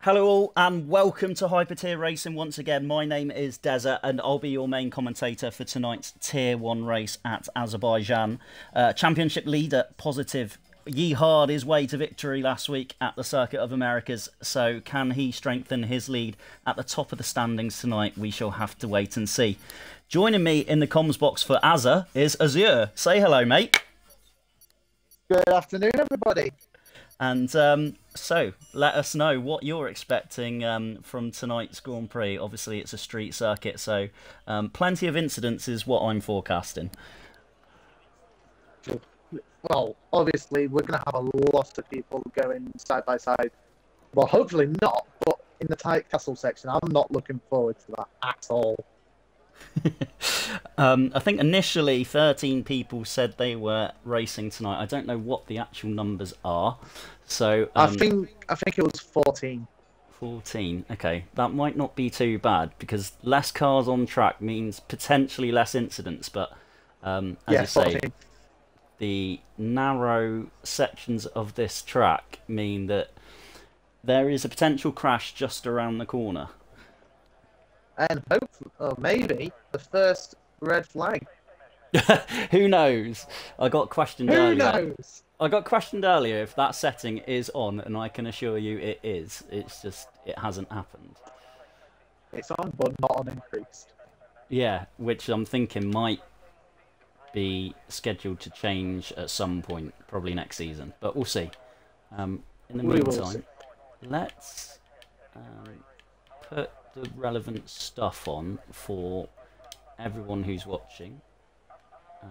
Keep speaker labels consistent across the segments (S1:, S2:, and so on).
S1: Hello all and welcome to Hyper Tier Racing once again. My name is Deza and I'll be your main commentator for tonight's Tier 1 race at Azerbaijan. Championship leader Positive yeehawed his way to victory last week at the Circuit of Americas, so can he strengthen his lead at the top of the standings tonight? We shall have to wait and see. Joining me in the comms box for Azza is Azure. Say hello, mate.
S2: Good afternoon, everybody.
S1: And so, let us know what you're expecting from tonight's Grand Prix. Obviously, it's a street circuit, so plenty of incidents is what I'm forecasting.
S2: Well, obviously, we're going to have a lot of people going side by side. Well, hopefully not, but in the tight castle section, I'm not looking forward to that at all.
S1: I think initially 13 people said they were racing tonight. I don't know what the actual numbers are. So
S2: I think it was 14.
S1: 14. Okay, that might not be too bad because less cars on track means potentially less incidents. But as you say,
S2: 14.
S1: The narrow sections of this track mean that there is a potential crash just around the corner.
S2: And hopefully, or maybe, the first red flag.
S1: Who knows? I got questioned earlier.
S2: Who knows?
S1: I got questioned earlier if that setting is on, and I can assure you it is. It's just, it hasn't happened.
S2: It's on, but not on increased.
S1: Yeah, which I'm thinking might be scheduled to change at some point, probably next season. But we'll see. In the meantime, let's put the relevant stuff on for everyone who's watching. I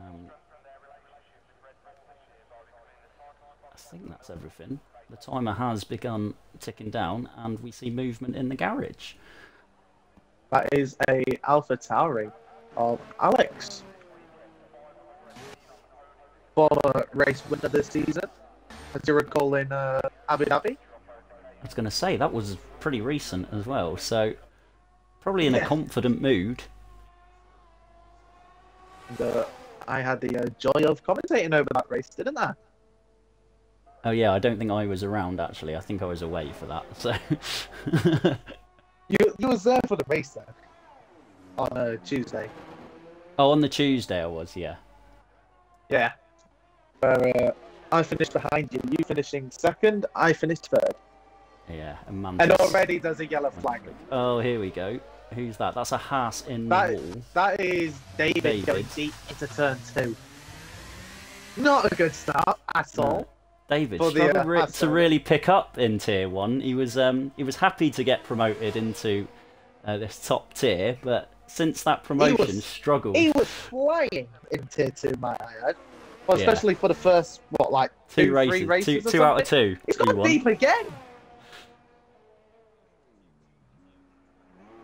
S1: think that's everything. The timer has begun ticking down and we see movement in the garage.
S2: That is a Alpha Tauri of Alex. Former race winner this season, as you recall, in Abu Dhabi.
S1: I was going to say, that was pretty recent as well, so probably in a confident mood.
S2: And, I had the joy of commentating over that race, didn't I?
S1: Oh yeah, I don't think I was around actually. I think I was away for that. So
S2: you was there for the race then, on Tuesday.
S1: Oh, on the Tuesday I was, yeah.
S2: Yeah. Where I finished behind you. You finishing second, I finished third.
S1: Yeah,
S2: and already there's a yellow flag.
S1: Oh, here we go. Who's that? That's a Haas in the wall.
S2: That is David going deep into turn 2. Not a good start at all.
S1: David struggled to really pick up in Tier 1. He was happy to get promoted into this top tier, but since that promotion, struggled.
S2: He was flying in Tier 2, might I add. Well, especially for the first, what, like three races?
S1: Two out of 2.
S2: He's gone deep again.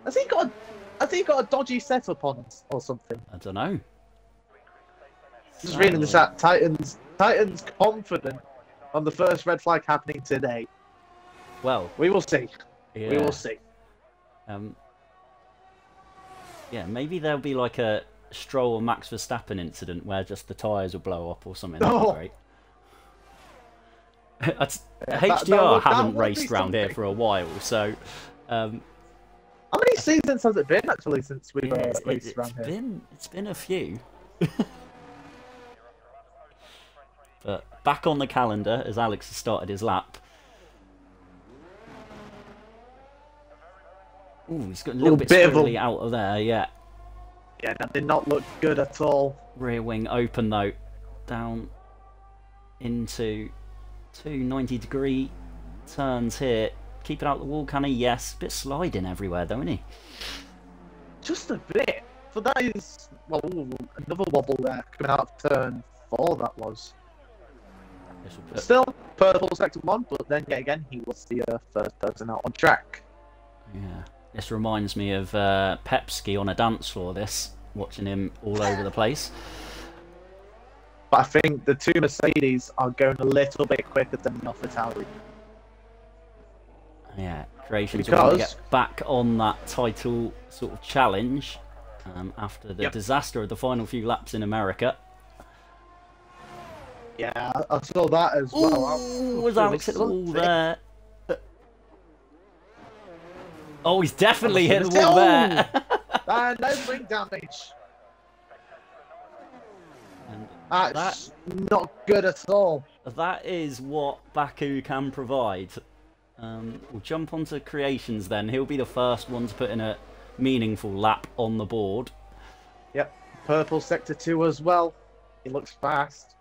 S2: Has he got a dodgy setup on or something?
S1: I don't know.
S2: Just reading this out. Titans confident on the first red flag happening today.
S1: Well,
S2: we will see.
S1: Yeah.
S2: We will see.
S1: Yeah, maybe there'll be like a Stroll or Max Verstappen incident where just the tyres will blow up or something. That'd be great. HTR haven't raced around here for a while, so.
S2: How many seasons has it been actually since we've raced around here?
S1: It's been a few. But back on the calendar as Alex has started his lap. Ooh, he's got a little bit squiggly out of there, yeah.
S2: Yeah, that did not look good at all.
S1: Rear wing open though, down into 290-degree turns here. Keep it out the wall, can he? Yes. Bit sliding everywhere, though, isn't he?
S2: Just a bit. So that is, well, another wobble there coming out of turn 4, that was. Still, purple sector 1, but then yet again, he was the first person out on track.
S1: Yeah. This reminds me of Pepsi on a dance floor, this. Watching him all over the place.
S2: But I think the 2 Mercedes are going a little bit quicker than the AlphaTauri.
S1: Yeah, Creations want to get back on that title sort of challenge after the disaster of the final few laps in America.
S2: Yeah, I saw that as well.
S1: Was Alex at the wall there? Oh, he's definitely hit the wall there.
S2: And no wing damage.
S1: And
S2: That's not good at all.
S1: That is what Baku can provide. We'll jump onto creations then. He'll be the first one to put in a meaningful lap on the board.
S2: Yep, purple sector 2 as well. He looks fast.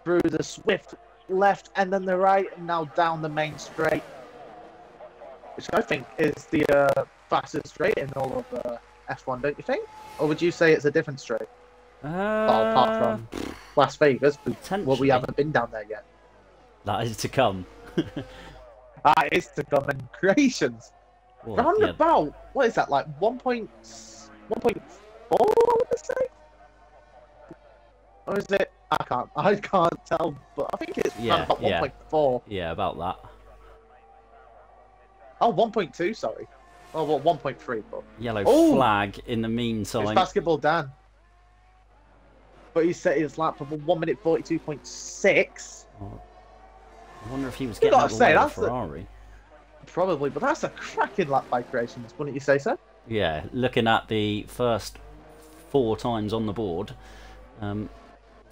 S2: Through the swift left and then the right, and now down the main straight. Which I think is the fastest straight in all of F1, don't you think? Or would you say it's a different straight? Well, apart from Las Vegas, well, we haven't been down there yet.
S1: That is to come.
S2: That is to come in creations.
S1: Well,
S2: Round about, what is that, like 1.4, I would say? Or is it? I can't tell, but I think it's around about 1.4.
S1: Yeah, about that.
S2: Oh, 1.2, sorry. Oh, well, 1.3, but...
S1: Yellow flag in the meantime.
S2: It's Basketball Dan. But he set his lap for 1 minute 42.6.
S1: Oh, I wonder if he was getting out of the way of Ferrari.
S2: Probably, but that's a cracking lap by Creations, wouldn't you say so?
S1: Yeah, looking at the first 4 times on the board,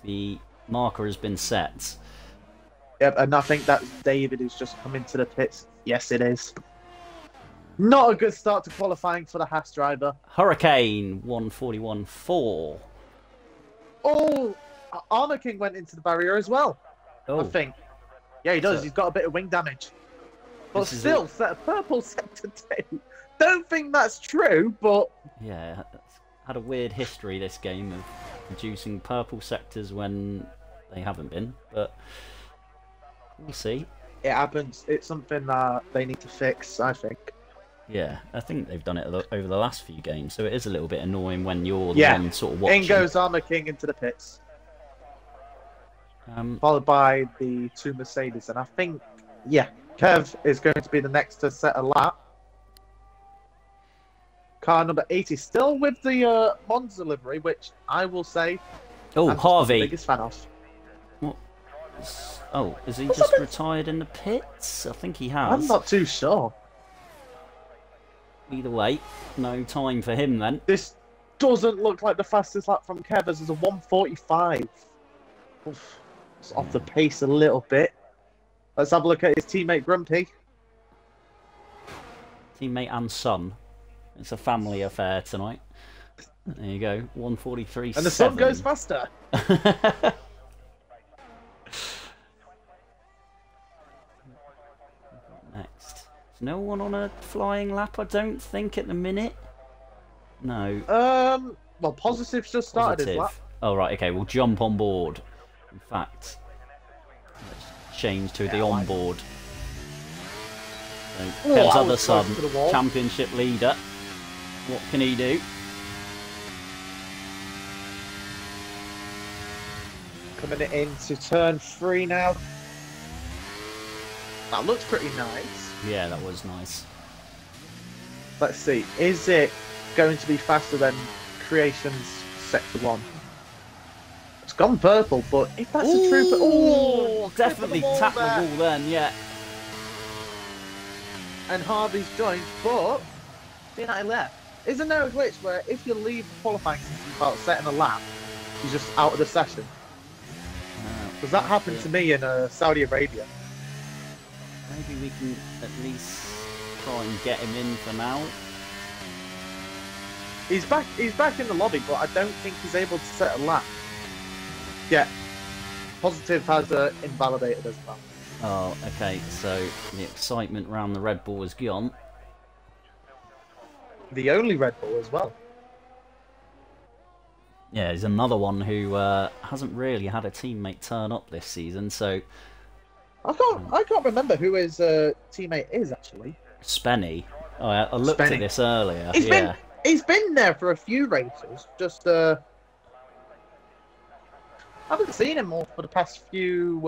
S1: the marker has been set.
S2: Yep, and I think that's David who's just come into the pits. Yes, it is. Not a good start to qualifying for the Haas driver.
S1: Hurricane 141.4.
S2: Oh, Armour King went into the barrier as well. I think. Yeah, he does.
S1: So,
S2: he's got a bit of wing damage. But still, set a purple sector 2. Don't think that's true, but...
S1: Yeah, it's had a weird history, this game, of producing purple sectors when they haven't been, but we'll see.
S2: It happens. It's something that they need to fix, I think.
S1: Yeah, I think they've done it over the last few games, so it is a little bit annoying when you're the one sort of watching.
S2: In goes Armour King into the pits. Followed by the 2 Mercedes, and I think, Kev is going to be the next to set a lap. Car number 80, still with the Monza livery, which I will say,
S1: I'm Harvey.
S2: the biggest fan of.
S1: What? Oh, is he just retired in the pits? I think he has.
S2: I'm not too sure.
S1: Either way, no time for him then.
S2: This doesn't look like the fastest lap from Kev, as a 1:45. Oof, it's off the pace a little bit. Let's have a look at his teammate Grumpy.
S1: Teammate and son. It's a family affair tonight. There you go, 1:43.7.
S2: And the son goes faster.
S1: Next. There's no one on a flying lap, I don't think, at the minute. No.
S2: Well, Positive's just started his lap.
S1: Oh, right, okay, we'll jump on board. In fact, let's change to the onboard. So, Kev's other son, championship leader. What can he do?
S2: Coming into turn 3 now. That looks pretty nice.
S1: Yeah, that was nice.
S2: Let's see. Is it going to be faster than Creations Sector 1? It's gone purple, but if that's a true...
S1: Oh, definitely tapped the wall then, yeah.
S2: And Harvey's joined, but... I left. Isn't there a glitch where if you leave qualifying system without setting a lap, you're just out of the session? Because that happened to me in Saudi Arabia.
S1: Maybe we can at least try and get him in for now.
S2: He's back in the lobby, but I don't think he's able to set a lap. Yeah. Positive has invalidated as well.
S1: Oh, okay, so the excitement around the Red Bull is gone.
S2: The only Red Bull as well.
S1: Yeah, he's another one who hasn't really had a teammate turn up this season, so...
S2: I can't remember who his teammate is, actually.
S1: Spenny. Oh, I looked at this earlier.
S2: He's been there for a few races, just... I haven't seen him more for the past few...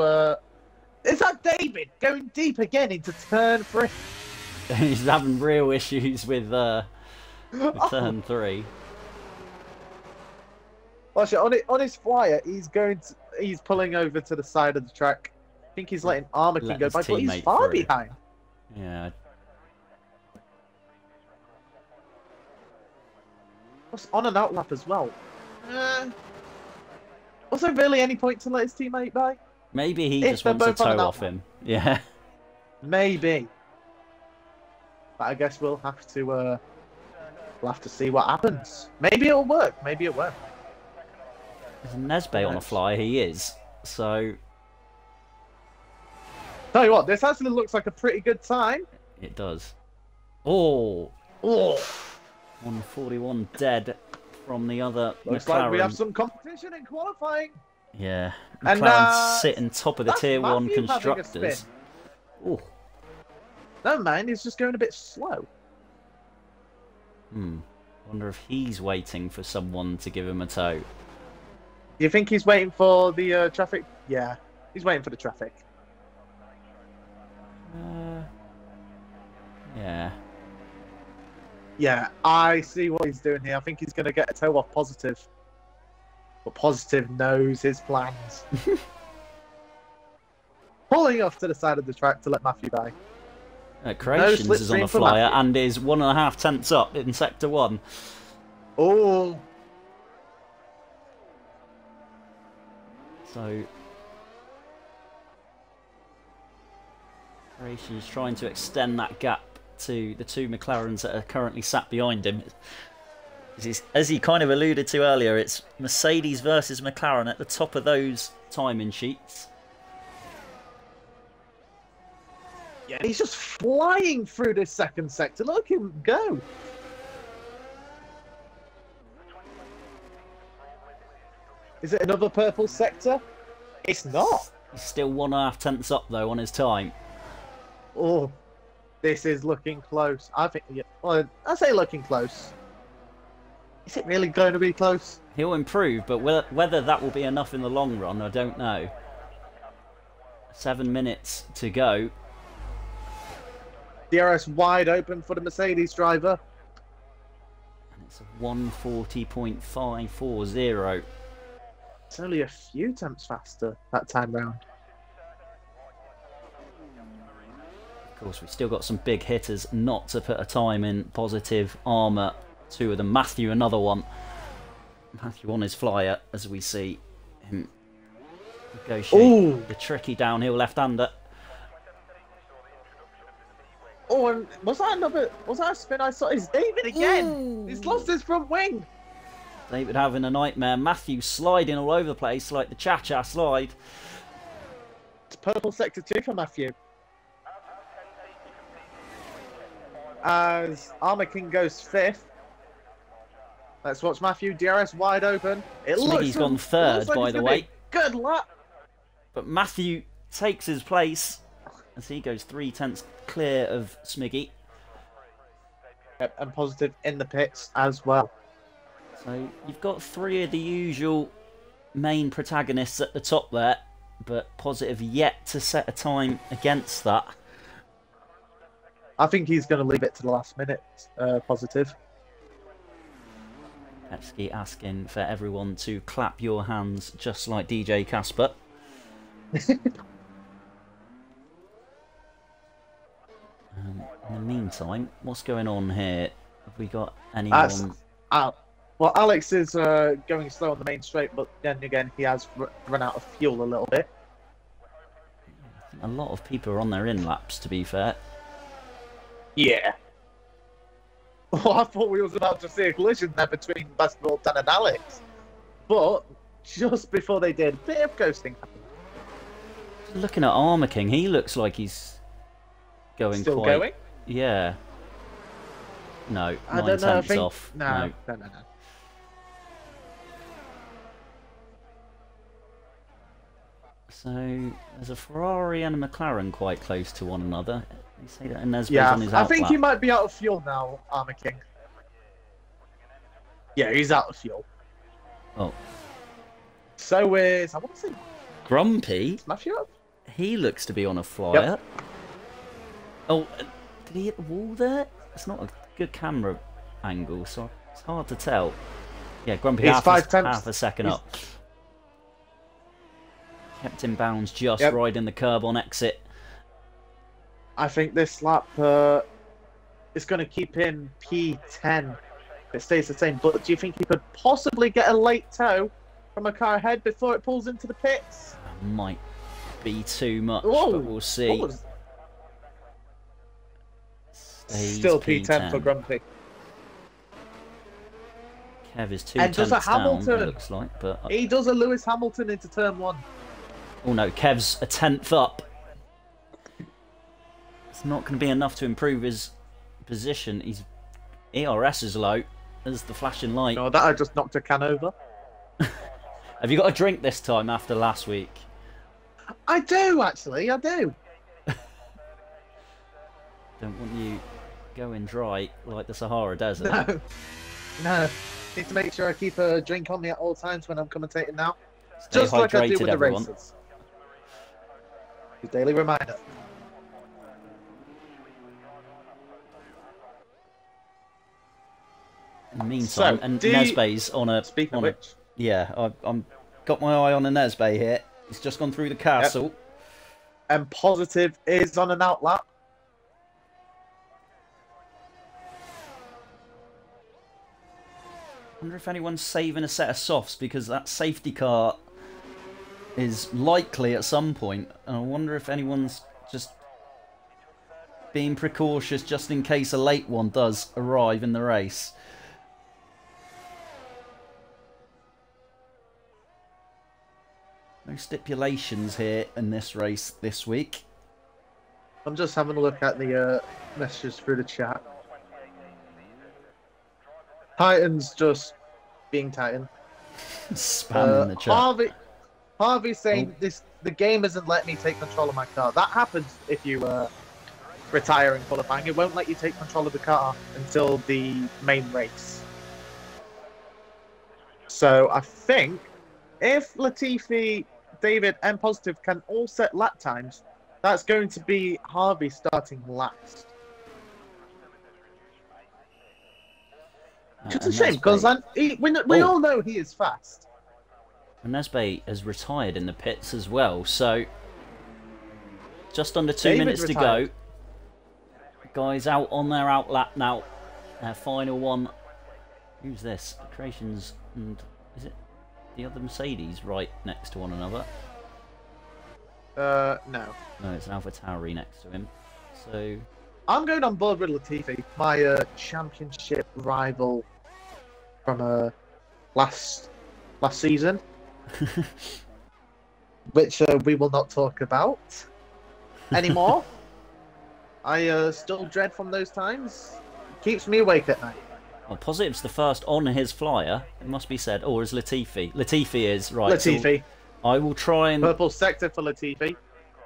S2: Is that David going deep again into turn 3?
S1: He's having real issues with turn 3.
S2: Actually, on his flyer, he's pulling over to the side of the track. I think he's letting Armour King go by, but he's far behind.
S1: Yeah.
S2: Was on and out lap as well. Was there really any point to let his teammate by?
S1: Maybe he just wants to toe off him. Yeah.
S2: Maybe. But I guess we'll have to see what happens. Maybe it'll work. Maybe it won't.
S1: There's Nesbe on a fly. He is. So.
S2: Tell you what, this actually looks like a pretty good time.
S1: It does. Oh. 141 dead from the other
S2: Looks
S1: McLaren.
S2: like we have some competition in qualifying.
S1: Yeah. McLaren sitting top of the Tier 1 constructors. Oh.
S2: Never mind, he's just going a bit slow.
S1: Wonder if he's waiting for someone to give him a tow.
S2: Do you think he's waiting for the traffic? Yeah, he's waiting for the traffic.
S1: Yeah.
S2: Yeah, I see what he's doing here. I think he's going to get a tow off Positive. But Positive knows his plans. Pulling off to the side of the track to let Matthew by.
S1: Creations is on a flyer and is 1.5 tenths up in Sector 1.
S2: Oh.
S1: So Creations trying to extend that gap to the two McLarens that are currently sat behind him. As he kind of alluded to earlier, it's Mercedes versus McLaren at the top of those timing sheets.
S2: Yeah, he's just flying through this second sector. Look at him go. Is it another purple sector? It's not.
S1: He's still 1.5 tenths up though on his time.
S2: Oh, this is looking close. I think. Yeah, well, I say looking close. Is it really going to be close?
S1: He'll improve, but whether that will be enough in the long run, I don't know. 7 minutes to go.
S2: DRS wide open for the Mercedes driver.
S1: And it's a 140.540.
S2: It's only a few tenths faster that time round.
S1: Of course, we've still got some big hitters not to put a time in. Positive, Armour, 2 of them. Matthew, another one. Matthew on his flyer, as we see him negotiate the tricky downhill left-hander.
S2: Oh, and was that a spin? I saw it's David again. Ooh. He's lost his front wing.
S1: David having a nightmare. Matthew sliding all over the place like the cha-cha slide.
S2: It's purple sector 2 for Matthew. As Armour King goes 5th. Let's watch Matthew. DRS wide open.
S1: Smiggy's gone 3rd, by the way.
S2: Good luck.
S1: But Matthew takes his place as he goes 3 tenths clear of Smiggy.
S2: Yep, and Positive in the pits as well.
S1: So you've got 3 of the usual main protagonists at the top there, but Positive yet to set a time against that.
S2: I think he's going to leave it to the last minute, Positive.
S1: Pepsi asking for everyone to clap your hands just like DJ Casper. In the meantime, what's going on here? Have we got anyone?
S2: Well, Alex is going slow on the main straight, but then again, he has run out of fuel a little bit.
S1: A lot of people are on their in-laps, to be fair.
S2: Yeah. Well, I thought we was about to see a collision there between Basketball 10 and Alex. But just before they did, a bit of ghosting happened.
S1: Looking at Armour King, he looks like he's going
S2: Still going?
S1: Yeah. No,
S2: I don't know,
S1: 9
S2: I
S1: tenths
S2: think...
S1: off.
S2: No.
S1: So, there's a Ferrari and a McLaren quite close to one another. You say that Nesbitt's
S2: yeah,
S1: on his
S2: I think
S1: outlap.
S2: he might be out of fuel now, Armour King. Yeah, he's out of fuel.
S1: Oh.
S2: So is... I want to say...
S1: Grumpy?
S2: Matthew up?
S1: He looks to be on a flyer.
S2: Yep.
S1: Oh, did he hit the wall there? It's not a good camera angle, so it's hard to tell. Yeah, Grumpy half a second up. Kept in bounds just riding the curb on exit.
S2: I think this lap is going to keep in P10 if it stays the same. But do you think he could possibly get a late tow from a car ahead before it pulls into the pits?
S1: Might be too much,
S2: Whoa,
S1: but we'll see.
S2: Still P10 for Grumpy.
S1: Kev is 2
S2: and
S1: tenths
S2: does a Hamilton.
S1: down, it looks like, but
S2: he does a Lewis Hamilton into turn 1.
S1: Oh no, Kev's a tenth up. It's not going to be enough to improve his position. His ERS is low. There's the flashing light.
S2: Oh, that I just knocked a can over.
S1: Have you got a drink this time after last week?
S2: I do, actually. I do.
S1: Don't want you going dry like the Sahara Desert.
S2: No. No. Need to make sure I keep a drink on me at all times when I'm commentating now.
S1: Stay
S2: just like I do with
S1: everyone.
S2: the races. A daily reminder.
S1: In the meantime, and Nesbe's on a...
S2: Speaking of which...
S1: Yeah, I'm got my eye on a Nesbe here. He's just gone through the castle.
S2: Yep. And Positive is on an outlap.
S1: I wonder if anyone's saving a set of softs, because that safety car is likely at some point, and I wonder if anyone's just being precautious just in case a late one does arrive in the race. No stipulations here in this race this week.
S2: I'm just having a look at the messages through the chat. Titan's just being Titan.
S1: Spamming the chat.
S2: Harvey's saying the game isn't letting me take control of my car. That happens if you retire in qualifying. It won't let you take control of the car until the main race. So I think if Latifi, David, and Positive can all set lap times, that's going to be Harvey starting last. It's a shame, because we all know he is fast.
S1: And Nesbe has retired in the pits as well, so just under 2 minutes to go. Guys out on their outlap now. Their final one. Who's this? Creations and... is it the other Mercedes right next to one another?
S2: No.
S1: No, it's an Alpha Tauri next to him. So...
S2: I'm going on board with Latifi, my championship rival from last season, which we will not talk about anymore. I still dread from those times. Keeps me awake at night.
S1: Well, Positive's the first on his flyer, it must be said. Or is Latifi? Latifi is, right.
S2: Latifi.
S1: So I will try and...
S2: Purple sector for Latifi.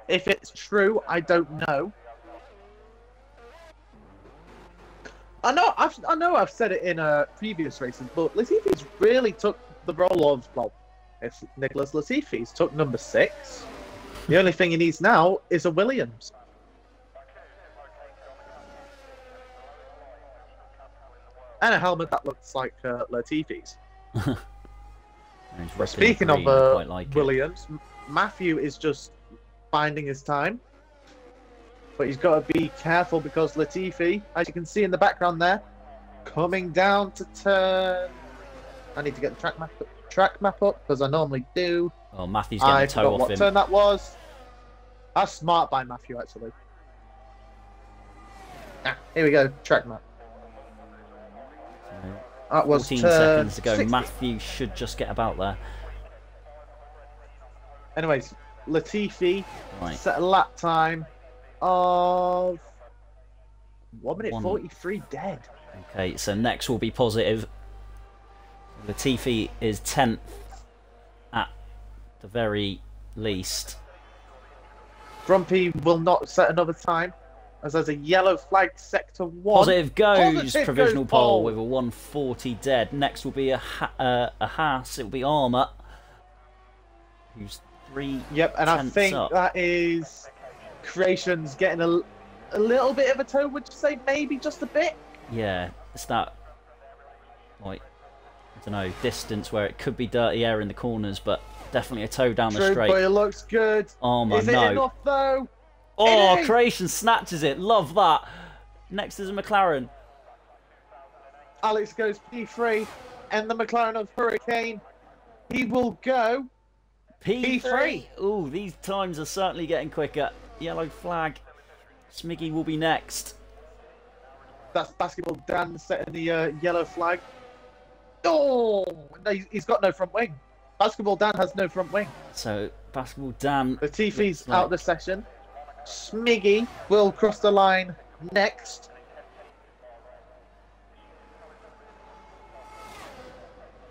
S2: If it's true, I don't know. I know I've said it in previous races, but Latifi's really took the role of, well, it's Nicholas Latifi's took number 6. The only thing he needs now is a Williams. And a helmet that looks like Latifi's. Speaking of Williams, Matthew is just finding his time. But he's got to be careful because Latifi, as you can see in the background there, coming down to turn. I need to get the track map up because I normally do.
S1: Oh, Matthew's getting a toe off
S2: what
S1: him.
S2: Turn that was. That's smart by Matthew, actually. Here we go, track map. That was
S1: 14 seconds to go.
S2: 60.
S1: Matthew should just get about there.
S2: Anyways, Latifi set a lap time of 1 minute 43 dead.
S1: Okay, so next will be Positive. Latifi is 10th at the very least.
S2: Grumpy will not set another time as there's a yellow flag sector 1.
S1: Positive goes.
S2: Positive
S1: Provisional
S2: goes
S1: pole with a 140 dead. Next will be a Haas. It will be Armour, who's 3
S2: Yep, and I think
S1: up.
S2: that is Creations getting a little bit of a toe, would you say? Maybe just a bit?
S1: Yeah, it's that, like, I don't know, distance where it could be dirty air in the corners, but definitely a toe down the straight.
S2: But it looks good.
S1: Armour,
S2: is it enough, though?
S1: Oh, Croatian snatches it. Love that. Next is a McLaren.
S2: Alex goes P3, and the McLaren of Hurricane. He will go P3.
S1: Ooh, these times are certainly getting quicker. Yellow flag. Smiggy will be next.
S2: That's Basketball Dan setting the yellow flag. Oh, no, he's got no front wing. Basketball Dan has no front wing.
S1: So, Basketball Dan...
S2: Latifi's out of the session. Smiggy will cross the line next.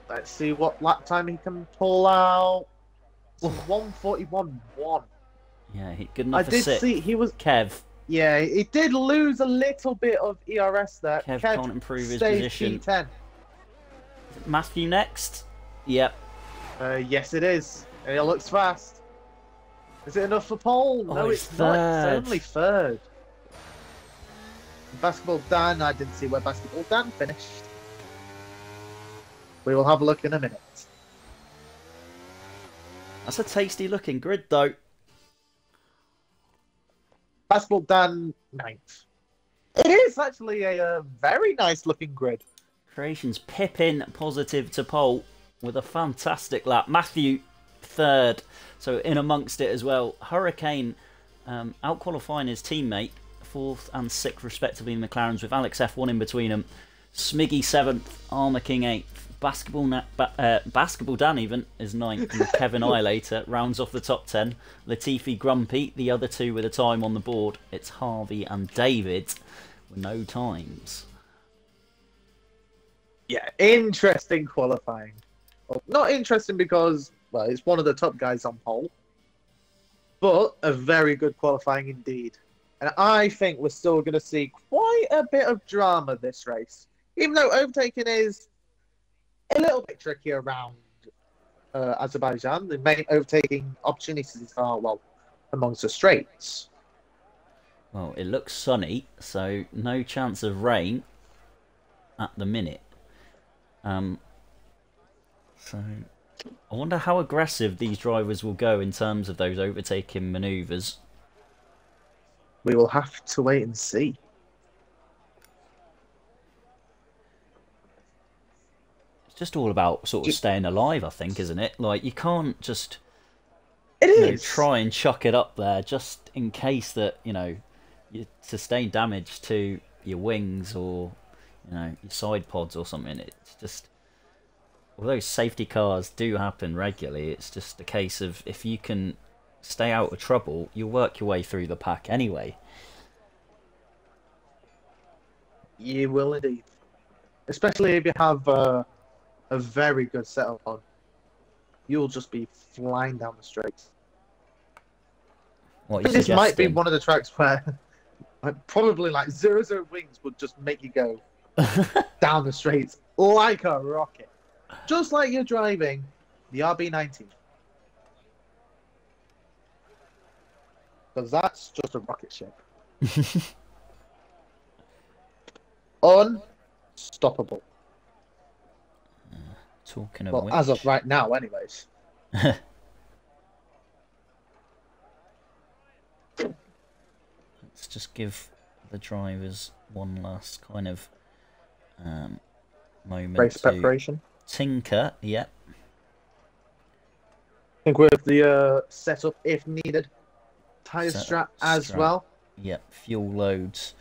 S2: Let's see what lap time he can pull out. 1:41.1.
S1: Yeah, good enough
S2: I
S1: for
S2: did
S1: sixth.
S2: see he was...
S1: Kev.
S2: Yeah, he did lose a little bit of ERS there.
S1: Kev can't improve his position.
S2: P10.
S1: Matthew next. Yep.
S2: Yes, it is. He looks fast. Is it enough for pole? No, it's not. It's only third. Basketball Dan, I didn't see where Basketball Dan finished. We will have a look in a minute.
S1: That's a tasty looking grid, though.
S2: Basketball Dan, 9th. It is actually a very nice looking grid.
S1: Croatians Pippin positive to pole with a fantastic lap. Matthew, 3rd. So in amongst it as well. Hurricane out-qualifying his teammate, 4th and 6th respectively in McLarens, with Alex F1 in between them. Smiggy 7th, Armour King 8th. Basketball Dan even is 9th, and Kevin Eilater rounds off the top 10. Latifi Grumpy, the other two with a time on the board. It's Harvey and David with no times.
S2: Yeah, interesting qualifying. Well, not interesting because, well, it's one of the top guys on pole, but a very good qualifying indeed. And I think we're still going to see quite a bit of drama this race, even though overtaking is a little bit tricky around Azerbaijan. The main overtaking opportunities are, well, amongst the straights.
S1: Well, it looks sunny, so no chance of rain at the minute. So I wonder how aggressive these drivers will go in terms of those overtaking manoeuvres.
S2: We will have to wait and see.
S1: It's just all about sort of staying alive, I think, isn't it? Like, you can't just try and chuck it up there just in case that, you sustain damage to your wings or, your side pods or something. It's just, although safety cars do happen regularly, it's just a case of if you can stay out of trouble, you'll work your way through the pack anyway.
S2: You will indeed. Especially if you have a very good setup on. You'll just be flying down the straights.
S1: What are you
S2: this
S1: suggesting?
S2: might be one of the tracks where probably like 0-0 wings would just make you go down the straights like a rocket. Just like you're driving the RB19. Because that's just a rocket ship. Unstoppable.
S1: Talking of
S2: well,
S1: which...
S2: as of right now, anyways.
S1: Let's just give the drivers one last kind of moment
S2: Race
S1: to
S2: preparation.
S1: tinker. Yep.
S2: I think with the setup if needed. Tyre strap as well.
S1: Yep. Fuel loads.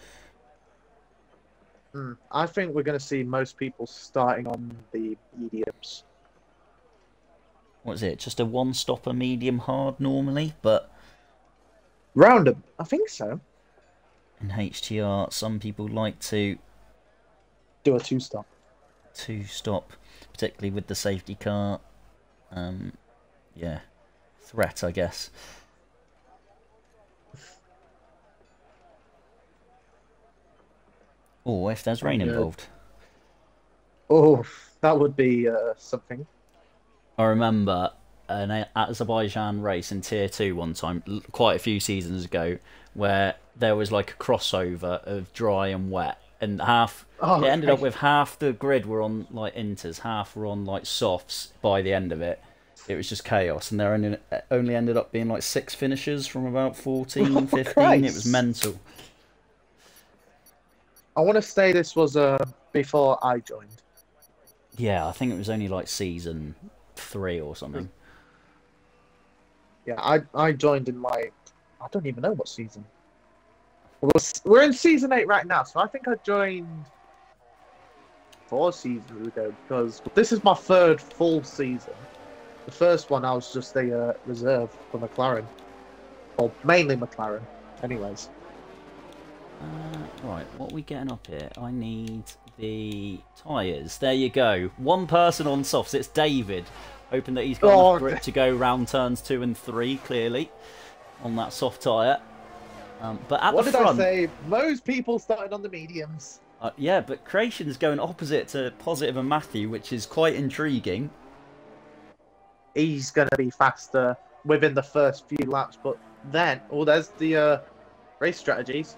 S2: I think we're going to see most people starting on the mediums.
S1: What is it? Just a one-stopper medium hard normally, but...
S2: Round them. I think so.
S1: In HTR, some people like to...
S2: do a two-stop.
S1: Two-stop, particularly with the safety car. Yeah. Threat, I guess. Or if there's rain involved.
S2: Oh, that would be something.
S1: I remember an Azerbaijan race in Tier 2 one time, quite a few seasons ago, where there was like a crossover of dry and wet, and it ended up with half the grid were on like inters, half were on like softs by the end of it. it was just chaos, and there only ended up being like 6 finishes from about 14,
S2: Oh,
S1: 15.
S2: Christ.
S1: It was mental.
S2: I want to say this was before I joined.
S1: Yeah, I think it was only like season 3 or something.
S2: Yeah, I joined in like, I don't even know what season. We're in season 8 right now, so I think I joined 4 seasons ago, because this is my 3rd full season. The first one I was just a reserve for McLaren. Or mainly McLaren, anyways.
S1: Right, what are we getting up here? I need the tyres. There you go. One person on softs. It's David. Hoping that he's got enough grip to go round turns 2 and 3, clearly, on that soft tyre. But at the front...
S2: What did I say? Most people started on the mediums.
S1: Yeah, but Creation's going opposite to Positive and Matthew, which is quite intriguing.
S2: He's going to be faster within the first few laps, but then... Oh, there's the race strategies.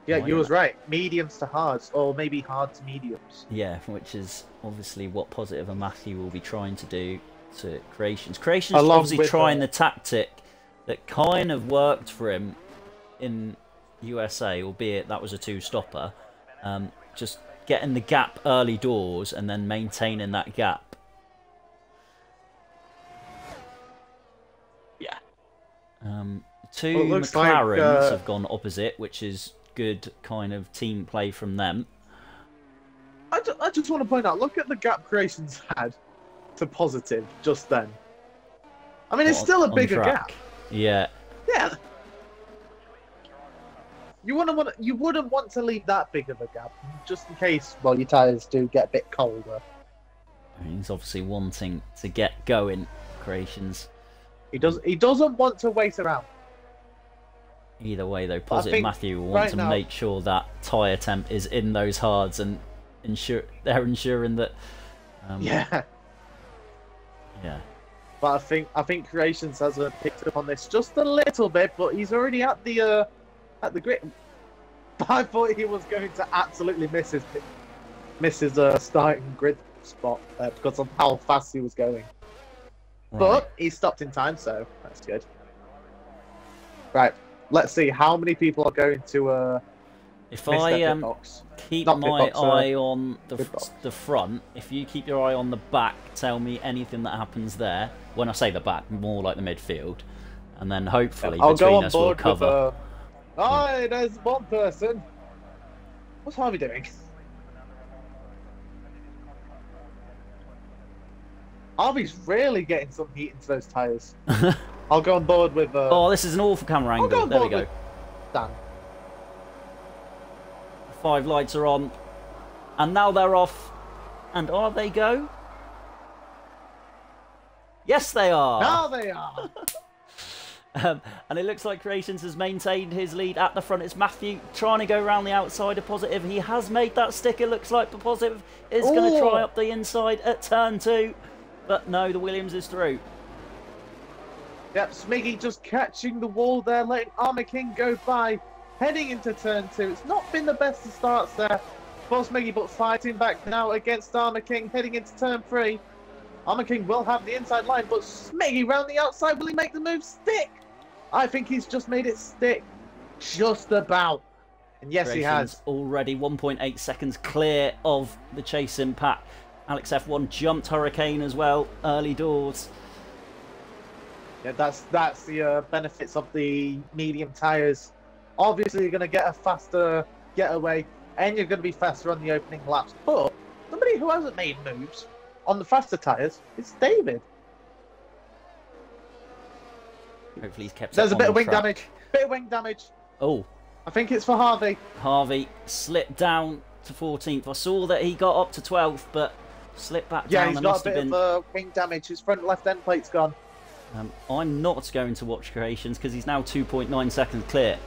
S2: Yeah, you was right. Mediums to hards, or maybe hard to mediums.
S1: Yeah, which is obviously what Positive and Matthew will be trying to do to Creations. Creations obviously trying the tactic that kind of worked for him in USA, albeit that was a 2-stopper. Just getting the gap early doors and then maintaining that gap.
S2: Yeah.
S1: 2 McLarens have gone opposite, which is good kind of team play from them.
S2: I just want to point out, look at the gap Creations had to Positive just then. I mean, it's still a bigger gap.
S1: Yeah.
S2: Yeah. You wouldn't want to leave that big of a gap, just in case, well, your tyres do get a bit colder.
S1: He's obviously wanting to get going, Creations.
S2: He doesn't want to wait around.
S1: Either way, though, Positive Matthew will want to make sure that tyre temp is in those hards and they're ensuring that.
S2: Yeah.
S1: Yeah.
S2: But I think Creations has picked up on this just a little bit, but he's already at the grid. I thought he was going to absolutely miss his starting grid spot because of how fast he was going. Right. But he stopped in time, so that's good. Right. Let's see how many people are going to.
S1: If I keep my eye on the front, if you keep your eye on the back, tell me anything that happens there. When I say the back, more like the midfield, and then hopefully between us we'll cover.
S2: Oh, there's one person. What's Harvey doing? Harvey's really getting some heat into those tyres. I'll go on board with...
S1: Oh, this is an awful camera angle. There we go.
S2: Dan.
S1: 5 lights are on. And now they're off. And are they go? Yes, they are.
S2: Now they are.
S1: And it looks like Creations has maintained his lead at the front. It's Matthew trying to go around the outside of Positive. He has made that stick, it looks like, but Positive is going to try up the inside at turn 2. But no, the Williams is through.
S2: Yep, Smiggy just catching the wall there, letting Armour King go by, heading into turn 2. It's not been the best of starts there for Smiggy, but fighting back now against Armour King, heading into turn 3. Armour King will have the inside line, but Smiggy round the outside, will he make the move stick? I think he's just made it stick, just about. And yes, he has.
S1: Already 1.8 seconds clear of the chasing pack. Alex F1 jumped Hurricane as well, early doors.
S2: Yeah, that's the benefits of the medium tyres. Obviously, you're going to get a faster getaway, and you're going to be faster on the opening laps. But somebody who hasn't made moves on the faster tyres is David.
S1: Hopefully he's kept.
S2: There's a bit of wing damage. Bit of wing damage.
S1: Oh.
S2: I think it's for Harvey.
S1: Harvey slipped down to 14th. I saw that he got up to 12th, but slipped back down.
S2: Yeah, he's got a bit of wing damage. His front left end plate's gone.
S1: I'm not going to watch Creations because he's now 2.9 seconds clear.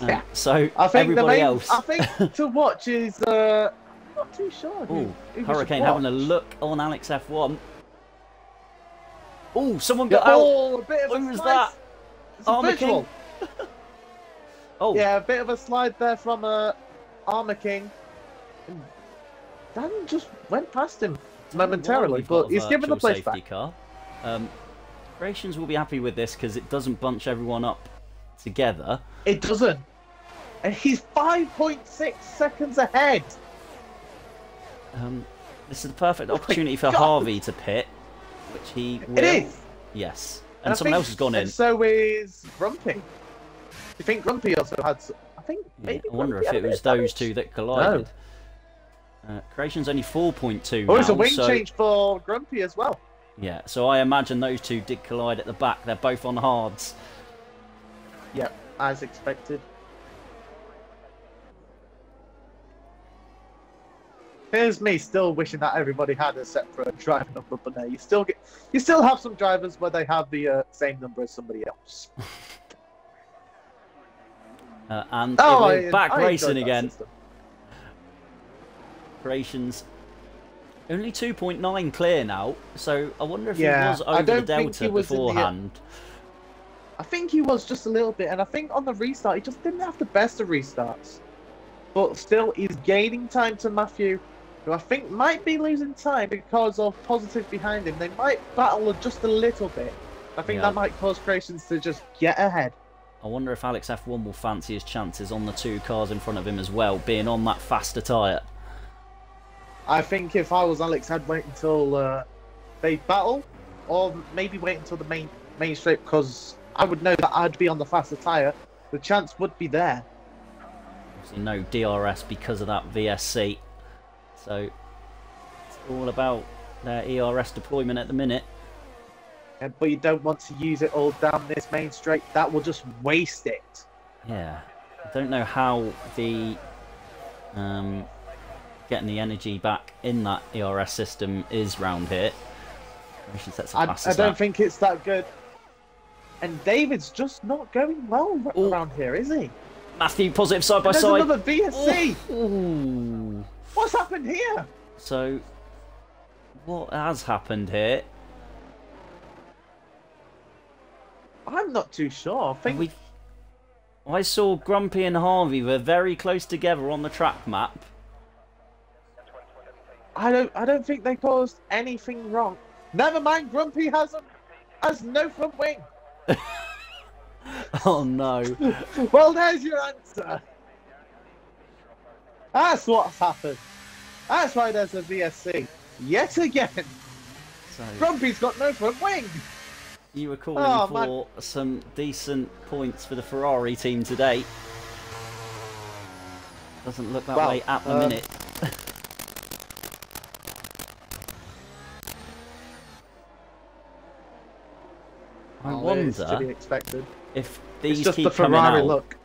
S2: Yeah.
S1: So I think everybody else.
S2: I think to watch is not too sure.
S1: Ooh, Hurricane having a look on Alex F1. Oh, someone got out.
S2: A bit of
S1: Who was that?
S2: Armour King.
S1: Oh.
S2: Yeah, a bit of a slide there from Armour King. And Dan just went past him. momentarily, but he's given the place
S1: safety
S2: back.
S1: Car. Creations will be happy with this because it doesn't bunch everyone up together.
S2: It doesn't. And he's 5.6 seconds ahead.
S1: This is the perfect opportunity for Harvey to pit, which he will.
S2: It is.
S1: Yes. And someone else has gone in.
S2: And so is Grumpy. Do you think Grumpy also had... I think maybe
S1: I wonder
S2: Grumpy
S1: if it was those two that collided. Creation's only 4.2
S2: Oh, it's a wing
S1: so...
S2: change for Grumpy as well.
S1: Yeah, so I imagine those two did collide at the back. They're both on hards.
S2: Yep, as expected. Here's me still wishing that everybody had a separate driver number, but no, you still have some drivers where they have the same number as somebody else.
S1: And we're back racing again. Creations only 2.9 clear now, so I wonder if he was over the delta beforehand.
S2: I think he was just a little bit, and I think on the restart he just didn't have the best of restarts. But still, he's gaining time to Matthew, who I think might be losing time because of positive behind him. They might battle just a little bit. I think that might cause Creations to just get ahead.
S1: I wonder if Alex F1 will fancy his chances on the two cars in front of him as well, being on that faster tyre.
S2: I think if I was Alex, I'd wait until they battle, or maybe wait until the main straight, because I would know that I'd be on the faster tyre. The chance would be there.
S1: Obviously no DRS because of that VSC. So it's all about their ERS deployment at the minute.
S2: Yeah, but you don't want to use it all down this main straight. That will just waste it.
S1: Yeah. I don't know how the getting the energy back in that ERS system is round here.
S2: I don't think it's that good. And David's just not going well around here, is he?
S1: Matthew, positive side by
S2: There's
S1: side.
S2: Another VSC.
S1: Ooh.
S2: What's happened here?
S1: So, what has happened here?
S2: I'm not too sure.
S1: I saw Grumpy and Harvey were very close together on the track map.
S2: I don't think they caused anything wrong. Never mind, Grumpy has no front wing.
S1: Oh no.
S2: Well, there's your answer. That's what's happened. That's why there's a VSC. Yet again. So, Grumpy's got no front wing.
S1: You were calling for some decent points for the Ferrari team today. Doesn't look that way at the minute. I wonder
S2: to be expected.
S1: If these
S2: just
S1: keep
S2: the Ferrari
S1: coming out,
S2: look.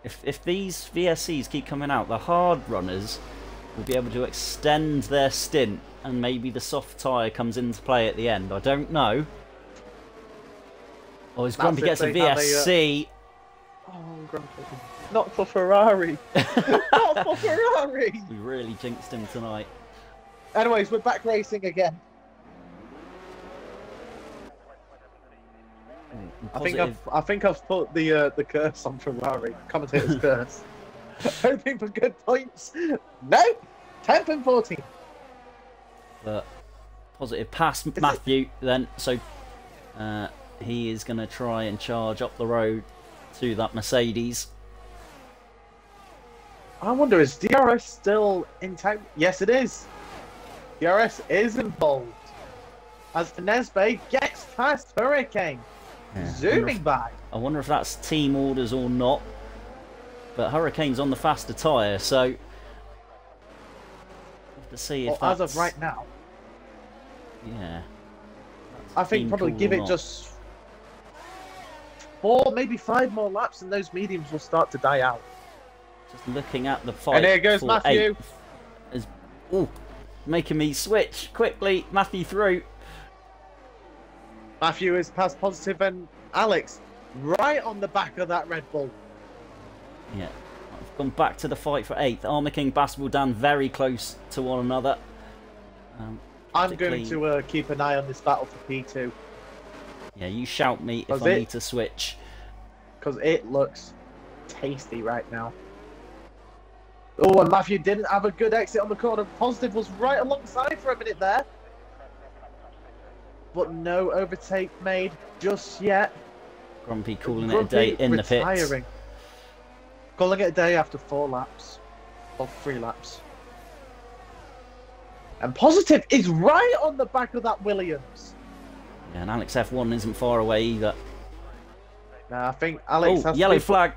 S1: If these VSCs keep coming out, the hard runners will be able to extend their stint, and maybe the soft tyre comes into play at the end. I don't know. Oh, his Grumpy gets a VSC.
S2: Oh, Grumpy. Not for Ferrari. Not for Ferrari.
S1: We really jinxed him tonight.
S2: Anyways, we're back racing again. I think I've put the curse on Ferrari. Commentator's curse. Hoping for good points. Nope. 10th and 14th.
S1: But positive pass Matthew then. So he is going to try and charge up the road to that Mercedes.
S2: I wonder, is DRS still intact? Yes, it is. DRS is involved. As Nesbe gets past Hurricane. Yeah, zooming by.
S1: I wonder if that's team orders or not. But Hurricane's on the faster tyre, so we'll have to see if that's...
S2: As of right now.
S1: Yeah.
S2: I think probably give it just 4, maybe 5 more laps and those mediums will start to die out.
S1: Just looking at the fight.
S2: And here goes Matthew.
S1: Making me switch quickly. Matthew through.
S2: Matthew is past positive and Alex right on the back of that Red Bull.
S1: Yeah, I've gone back to the fight for 8th. Armour King, Basketball Dan very close to one another.
S2: I'm going to keep an eye on this battle for P2.
S1: Yeah, you shout me if I need to switch.
S2: Because it looks tasty right now. Oh, and Matthew didn't have a good exit on the corner. Positive was right alongside for a minute there. But no overtake made just yet.
S1: Grumpy calling it a day in the pits.
S2: Calling it a day after 4 laps. Or 3 laps. And Positive is right on the back of that Williams.
S1: Yeah, and Alex F1 isn't far away either.
S2: Nah, I think Alex has
S1: yellow flag.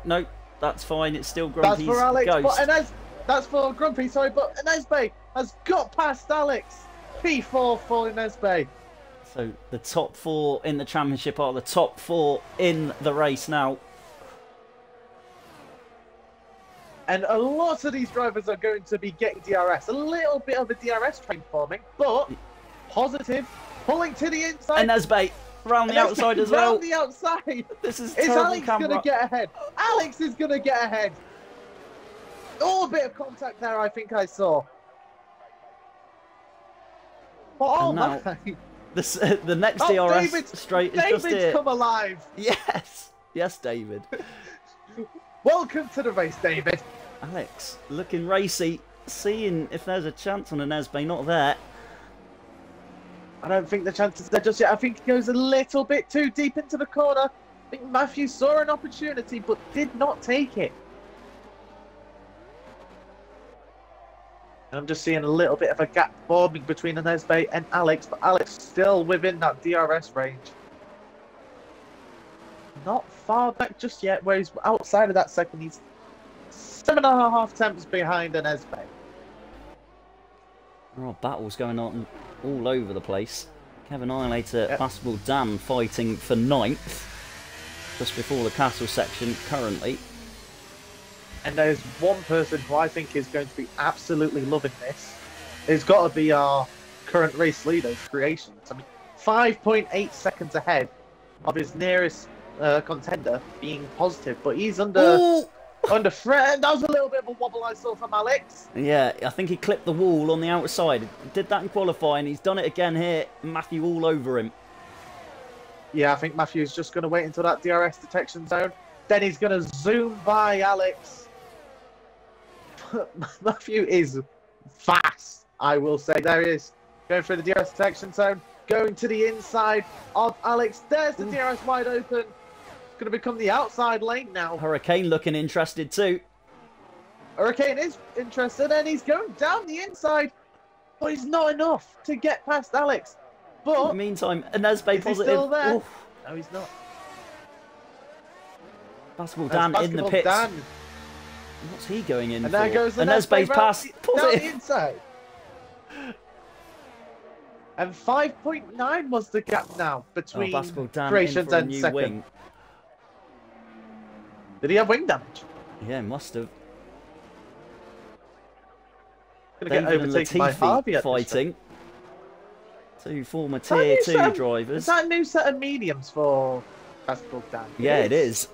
S1: No, that's fine. It's still Grumpy's
S2: That's for Alex,
S1: ghost.
S2: That's for Grumpy, sorry, but Inesbe has got past Alex. P4 for Inesbe.
S1: So the top 4 in the championship are the top 4 in the race now.
S2: And a lot of these drivers are going to be getting DRS. A little bit of a DRS train forming, but Positive pulling to the inside.
S1: Inesbe round the outside as well.
S2: Round the outside.
S1: This is
S2: Alex going to get ahead? Alex is going to get ahead. Oh, a bit of contact there, I think I saw. Oh,
S1: my. The next DRS straight is just here.
S2: David's come alive.
S1: Yes. Yes, David.
S2: Welcome to the race, David.
S1: Alex, looking racy, seeing if there's a chance on Inesbe, not there.
S2: I don't think the chances there just yet. I think he goes a little bit too deep into the corner. I think Matthew saw an opportunity, but did not take it. And I'm just seeing a little bit of a gap forming between Inesbe and Alex, but Alex still within that DRS range. Not far back just yet, where he's outside of that second. He's 7.5 tenths behind Inesbe.
S1: There are battles going on all over the place. Kevin Annihilator, Basketball Dan fighting for 9th, just before the castle section currently.
S2: And there's one person who I think is going to be absolutely loving this. It's got to be our current race leader, Creations. I mean, 5.8 seconds ahead of his nearest contender being Positive, but he's under threat. That was a little bit of a wobble I saw from Alex.
S1: Yeah, I think he clipped the wall on the outside. Did that in qualifying. He's done it again here. Matthew all over him.
S2: Yeah, I think Matthew's just going to wait until that DRS detection zone. Then he's going to zoom by Alex. Matthew is fast, I will say. There he is. Going through the DRS detection zone. Going to the inside of Alex. There's the DRS wide open. Going to become the outside lane now.
S1: Hurricane looking interested too.
S2: Hurricane is interested and he's going down the inside, but he's not enough to get past Alex. But
S1: in the meantime, Inesbe Positive.
S2: Still there? Oof. No, he's not.
S1: Basketball Dan in the pits.
S2: Dan.
S1: What's he going in
S2: and
S1: for?
S2: There goes
S1: Inesbe's past Positive.
S2: Down the inside. And 5.9 was the gap now between Creations and second.
S1: Wing.
S2: Did he have wing damage?
S1: Yeah, must have.
S2: Gonna get overtaken by Harvey
S1: fighting. 2 former Tier 2 drivers.
S2: Is that a new set of mediums for Basketball Dan?
S1: Yeah, it is.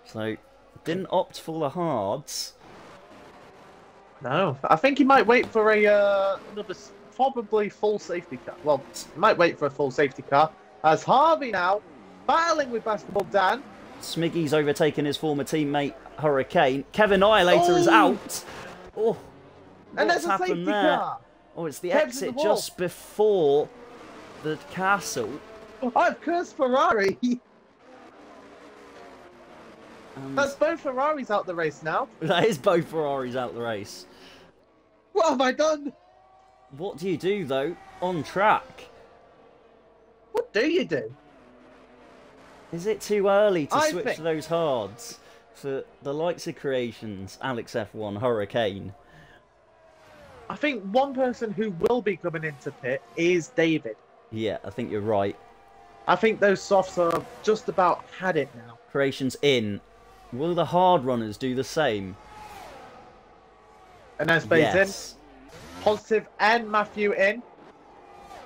S1: So, didn't opt for the hards.
S2: No, I think he might wait for a another probably full safety car. Well, he might wait for a full safety car. As Harvey now battling with Basketball Dan.
S1: Smiggy's overtaken his former teammate Hurricane. Kevin Annihilator is out. Oh,
S2: and
S1: what's happened there?
S2: Car.
S1: Oh, it's the exit just before the castle.
S2: I've cursed Ferrari. That's both Ferraris out the race now.
S1: That is both Ferraris out the race.
S2: What have I done?
S1: What do you do, though, on track?
S2: What do you do?
S1: Is it too early to switch to those hards for the likes of Creations, Alex F1, Hurricane?
S2: I think one person who will be coming into pit is David.
S1: Yeah, I think you're right.
S2: I think those softs are just about had it now.
S1: Creations in. Will the hard runners do the same?
S2: And then Spade's in. Positive and Matthew in.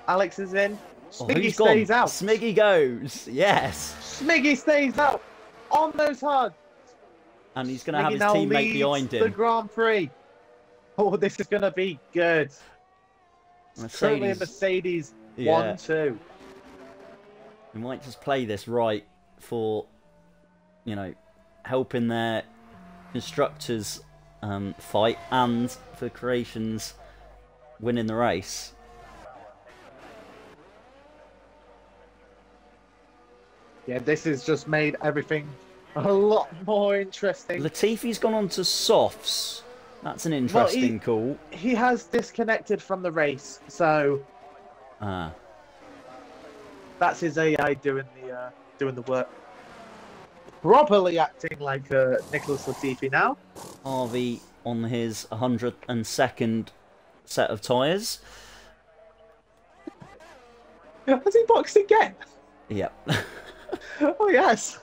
S2: Alex is in. Smiggy stays out.
S1: Smiggy goes. Yes.
S2: Smiggy stays out on those hards.
S1: And he's going to have his teammate behind him.
S2: The Grand Prix. Oh, this is going to be good. Certainly a Mercedes 1-2.
S1: We might just play this right for, you know, helping their constructors fight and for Creations winning the race.
S2: Yeah, this has just made everything a lot more interesting.
S1: Latifi's gone on to softs. That's an interesting call.
S2: He has disconnected from the race, so that's his AI doing the work. Properly acting like Nicholas Latifi now.
S1: RV on his 102nd set of tyres.
S2: Has he boxed again?
S1: Yep.
S2: Oh, yes.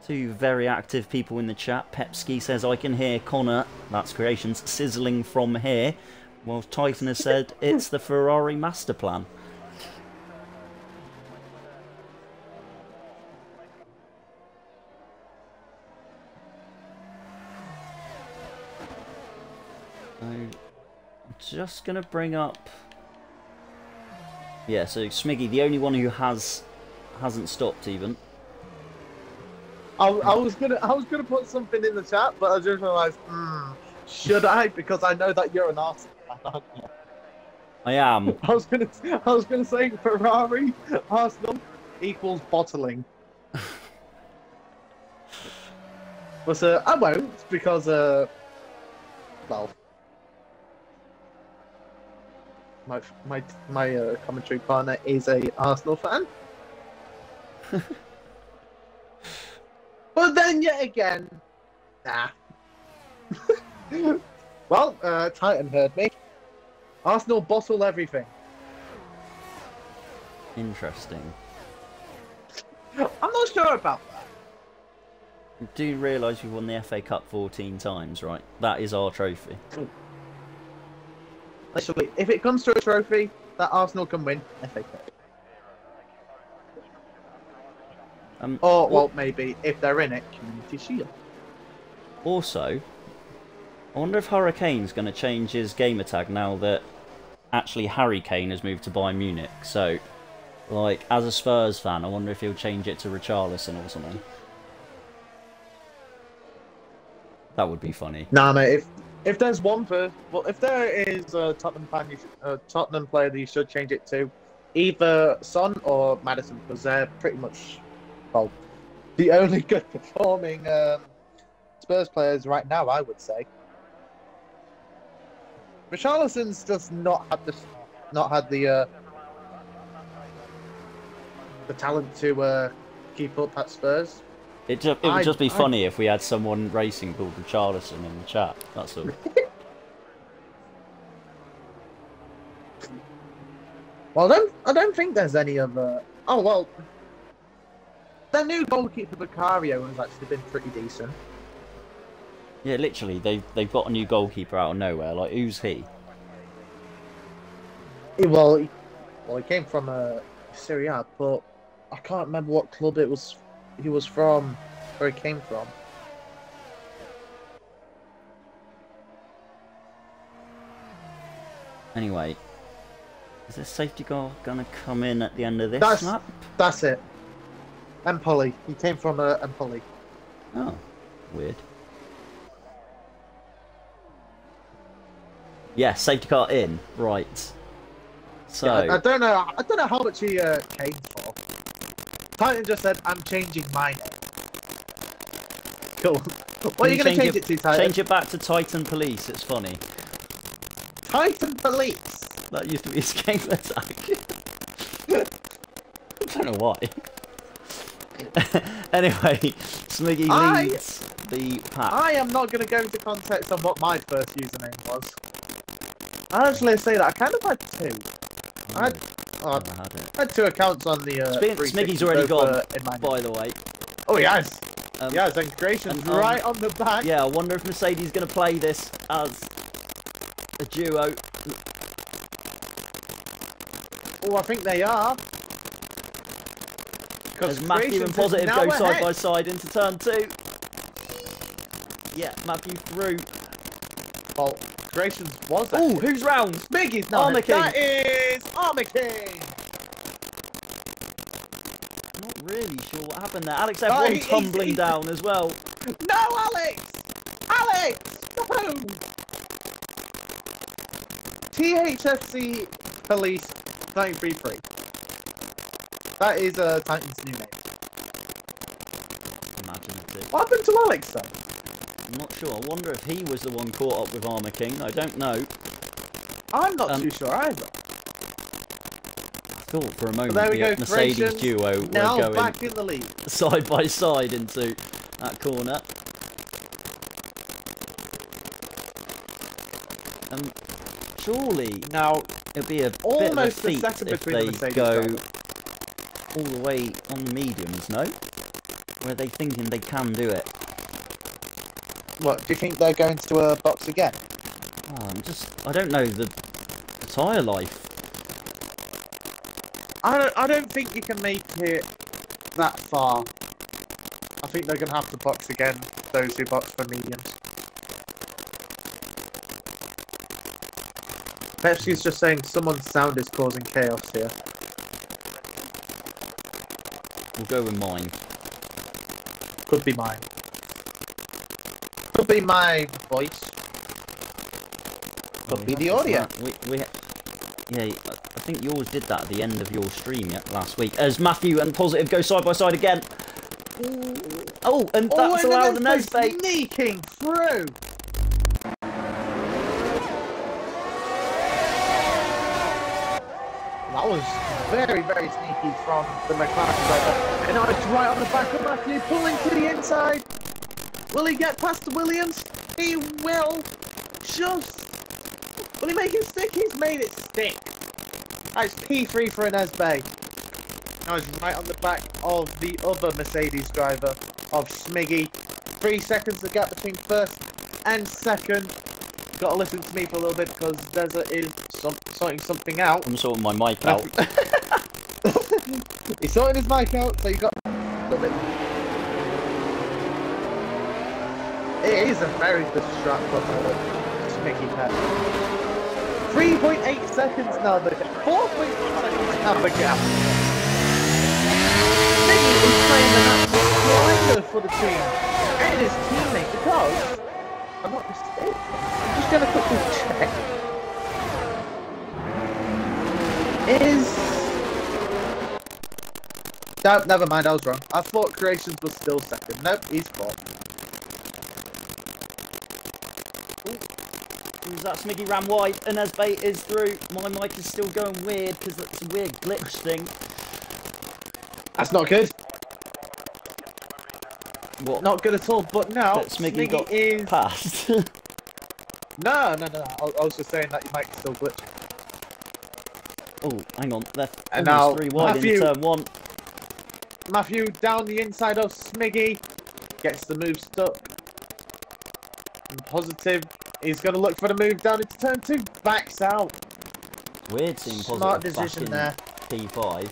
S1: Two very active people in the chat. Pepski says, I can hear Connor, that's Creations, sizzling from here. While Titan has said, it's the Ferrari master plan. So, I'm just going to bring up... Yeah, so Smiggy, the only one who hasn't stopped even.
S2: I was gonna put something in the chat, but I just realised, should I? Because I know that you're an Arsenal fan, aren't you?
S1: I am.
S2: I was gonna say Ferrari, Arsenal equals bottling. But I won't because well, my commentary partner is a Arsenal fan. But then yet again, nah. Well, Titan heard me. Arsenal bottle everything.
S1: Interesting.
S2: I'm not sure about that.
S1: You do realise we won the FA Cup 14 times, right? That is our trophy.
S2: Literally, if it comes to a trophy, that Arsenal can win FA Cup. Or, well, maybe, if they're in it, Community Shield.
S1: Also, I wonder if Hurricane's going to change his gamer tag now that actually Harry Kane has moved to Bayern Munich. So, like, as a Spurs fan, I wonder if he'll change it to Richarlison or something. That would be funny.
S2: Nah, mate, if there's one person... Well, if there is a Tottenham fan, Tottenham player that you should change it to, either Son or Maddison, because they're pretty much... Well, the only good performing Spurs players right now, I would say. Richarlison's just not had the talent to keep up at Spurs.
S1: It would just be funny if we had someone racing called Richarlison in the chat. That's all.
S2: Well, I don't think there's any other. Oh well. Their new goalkeeper Vicario has actually been pretty decent.
S1: Yeah, literally, they've got a new goalkeeper out of nowhere. Like, who's he?
S2: Well, he came from Serie A, but I can't remember what club it was. He was from, where he came from.
S1: Anyway, is this safety car gonna come in at the end of this map?
S2: That's it. Empoli. He came from Empoli.
S1: Oh, weird. Yeah, safety car in. Right. So
S2: yeah, I don't know how much he came for. Titan just said, "I'm changing my name." Cool. What are you going to change it to, Titan?
S1: Change it back to Titan Police. It's funny.
S2: Titan Police.
S1: That used to be his game attack. I don't know why. Anyway, Smiggy leads the pack.
S2: I am not going to go into context on what my first username was. I actually say that I kind of had two. I had two accounts on the.
S1: Smiggy's already gone, by the way.
S2: Oh, he has. Yeah, and Creations right on the back.
S1: Yeah, I wonder if Mercedes is going to play this as a duo.
S2: Oh, I think they are.
S1: As Matthew and Positive go side by side into turn 2. Yeah, Matthew through.
S2: Well, Creations was.
S1: Oh, who's round?
S2: Smiggy's not.
S1: Armour King.
S2: That is Armour King.
S1: Not really sure what happened there. Alex F1 tumbling down as well.
S2: No, Alex! Alex! No! THFC Police 933. That is Titan's new name.
S1: Imaginative.
S2: What happened to Alex then?
S1: I'm not sure. I wonder if he was the one caught up with Armour King. I don't know.
S2: I'm not too sure either.
S1: I thought for a moment
S2: there we
S1: the
S2: go,
S1: Mercedes duo were
S2: now
S1: going
S2: back in the lead.
S1: side by side into that corner. Surely
S2: now
S1: it'll be a
S2: almost
S1: bit of a feat
S2: a second
S1: if
S2: between
S1: they
S2: the
S1: go
S2: driver.
S1: all the way on the mediums, no? Where are they thinking they can do it?
S2: What, do you think they're going to a box again?
S1: Oh, I don't know the tyre life.
S2: I don't think you can make it that far. I think they're going to have to box again, those who box for mediums. Pepsi's just saying someone's sound is causing chaos here.
S1: We'll go with mine.
S2: Could be mine. Could be my voice. Could be the audio.
S1: Yeah, I think yours did that at the end of your stream last week. As Matthew and Positive go side by side again. Oh, and that's allowed an Esbate.
S2: Sneaking through. That was very, very sneaky from the McLaren driver. And now it's right on the back of Matthew, pulling to the inside. Will he get past the Williams? He will. Will he make it stick? He's made it stick. That's P3 for an Esbate. Now he's right on the back of the other Mercedes driver, of Smiggy. 3 seconds the gap between first and second. Got to listen to me for a little bit because Desert is sorting something out.
S1: I'm sorting my mic out.
S2: He's sorting his mic out, so you got a little bit. It is a very good strap for Smiggy Pet. 3.8 seconds now, but 4.1 seconds now the gap. Smiggy is playing an absolute grinder for the team and his teammate because, I'm not mistaken, I'm just going to quickly check. No, never mind, I was wrong. I thought Creations was still second. Nope, he's fourth.
S1: That Smiggy ran wide, and Esbate is through. My mic is still going weird because that's a weird glitch thing.
S2: That's not good.
S1: What?
S2: Not good at all, but now
S1: That Smiggy got
S2: is
S1: passed.
S2: No. I was just saying that your mic is still glitching.
S1: Oh, hang on. They're
S2: And now
S1: 3 wide
S2: Matthew,
S1: in turn 1.
S2: Matthew down the inside of Smiggy. Gets the move stuck. And Positive. He's going to look for the move down into turn 2. Backs out.
S1: Weird seeing Positive
S2: Smart decision
S1: back in
S2: there.
S1: P5.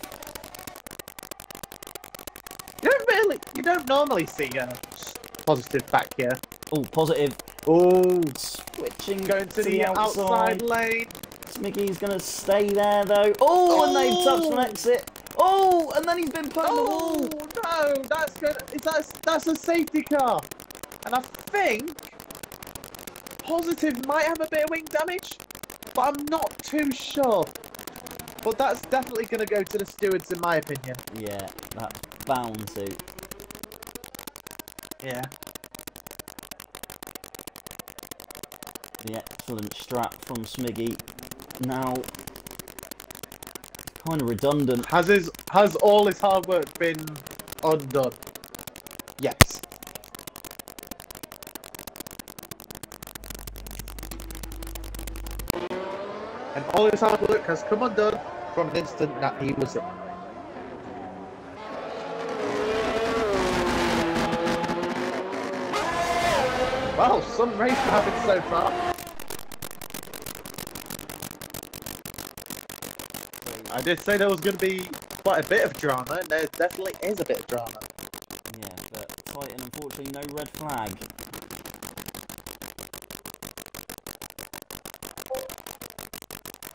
S2: You don't normally see Positive back here.
S1: Oh, Positive.
S2: Oh,
S1: Switching
S2: going to the outside lane.
S1: Smiggy's going to stay there, though. Oh, and they've touched an exit. Oh, and then he's been put in the wall.
S2: Oh, no, that's good. That's a safety car. And I think Positive might have a bit of wing damage, but I'm not too sure. But that's definitely going to go to the stewards, in my opinion.
S1: Yeah, that's bound to.
S2: Yeah.
S1: The excellent strap from Smiggy. Now, kind of redundant.
S2: Has all his hard work been undone? Yes. And all his hard work has come undone from the instant that he was in. Well, some race happened so far. I did say there was going to be quite a bit of drama, and there definitely is a bit of drama.
S1: Yeah, but Titan, unfortunately, no red flag.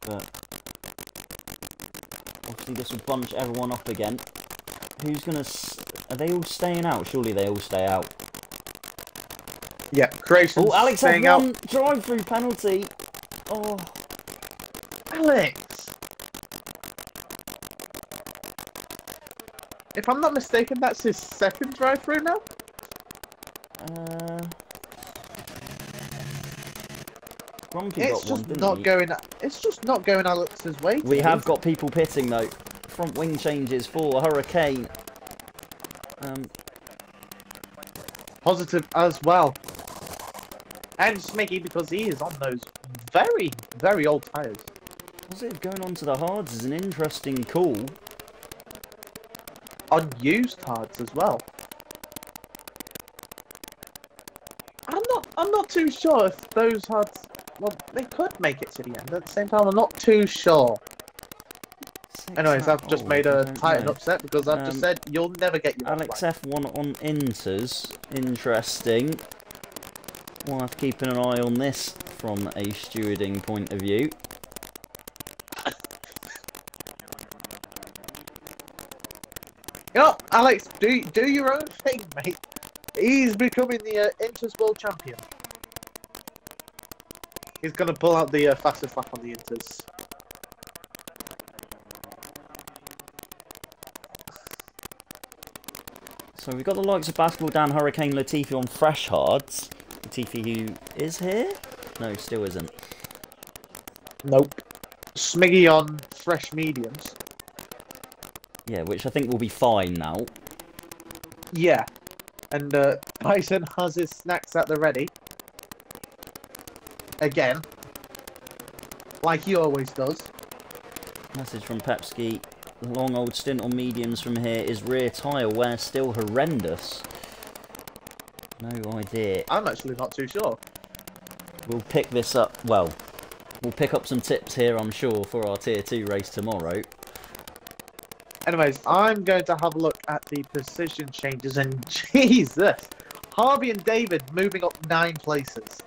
S1: But obviously this will bunch everyone up again. Who's gonna? Are they all staying out? Surely they all stay out.
S2: Yeah, Croatians
S1: Oh, Alex
S2: staying
S1: F1
S2: out.
S1: drive-through penalty. Oh,
S2: Alex. If I'm not mistaken, that's his second drive-through now.
S1: Grumpy
S2: It's
S1: got one,
S2: just
S1: didn't
S2: not
S1: he?
S2: going. It's just not going Alex's way.
S1: We have got people pitting though. Front wing changes for Hurricane.
S2: Positive as well. And Smiggy, because he is on those very, very old tyres.
S1: Positive going on to the hards is an interesting call.
S2: On used hards as well. I'm not too sure if those hards. Well, they could make it to the end. At the same time, I'm not too sure. Anyways, I've just made a Titan upset because I've just said you'll never get your
S1: Alex F1 on Inters. Interesting. We'll have to keep an eye on this from a stewarding point of view.
S2: You know, Alex, do your own thing, mate. He's becoming the Inters World Champion. He's going to pull out the fastest lap on the Inters.
S1: So we've got the likes of Basketball Dan, Hurricane, Latifi on fresh hards. Latifi who is here? No, still isn't.
S2: Nope. Smiggy on fresh mediums.
S1: Yeah, which I think will be fine now.
S2: Yeah. And Bison has his snacks at the ready. Again. Like he always does.
S1: Message from Pepski. Long old stint on mediums from here. Is rear tyre wear still horrendous? No idea.
S2: I'm actually not too sure.
S1: We'll pick this up. Well, we'll pick up some tips here, I'm sure, for our Tier 2 race tomorrow.
S2: Anyways, I'm going to have a look at the position changes, and Jesus! Harvey and David moving up 9 places.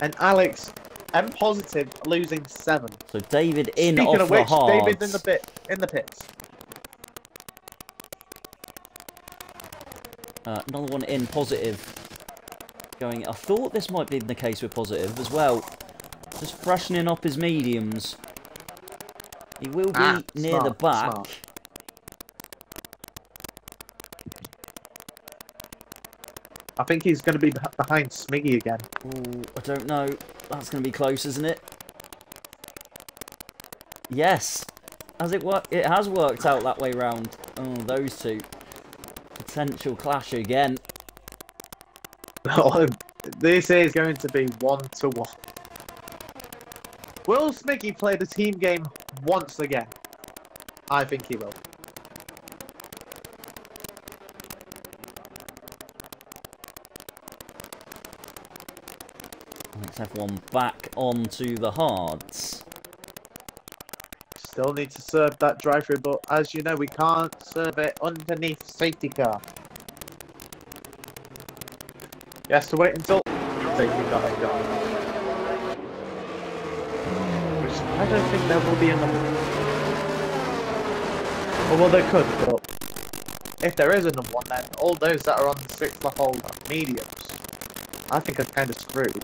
S2: And Alex, M positive, losing 7.
S1: So David in
S2: Speaking
S1: off
S2: of which,
S1: the hards.
S2: David's in the pits.
S1: Another one in positive. Going. I thought this might be the case with positive as well. Just freshening up his mediums. He will be near the back.
S2: Smart. I think he's going to be behind Smiggy again.
S1: Ooh, I don't know. That's going to be close, isn't it? Yes. It has worked out that way round. Oh, those two. Potential clash again.
S2: This is going to be 1-1. Will Smiggy play the team game once again? I think he will.
S1: Let's have one back onto the hards.
S2: Still need to serve that drive-through, but as you know, we can't serve it underneath safety car. He has to wait until safety car is gone. Which I don't think there will be another. Oh, well, there could, but if there is another one, then all those that are on the 6th lap old mediums, I think are kind of screwed.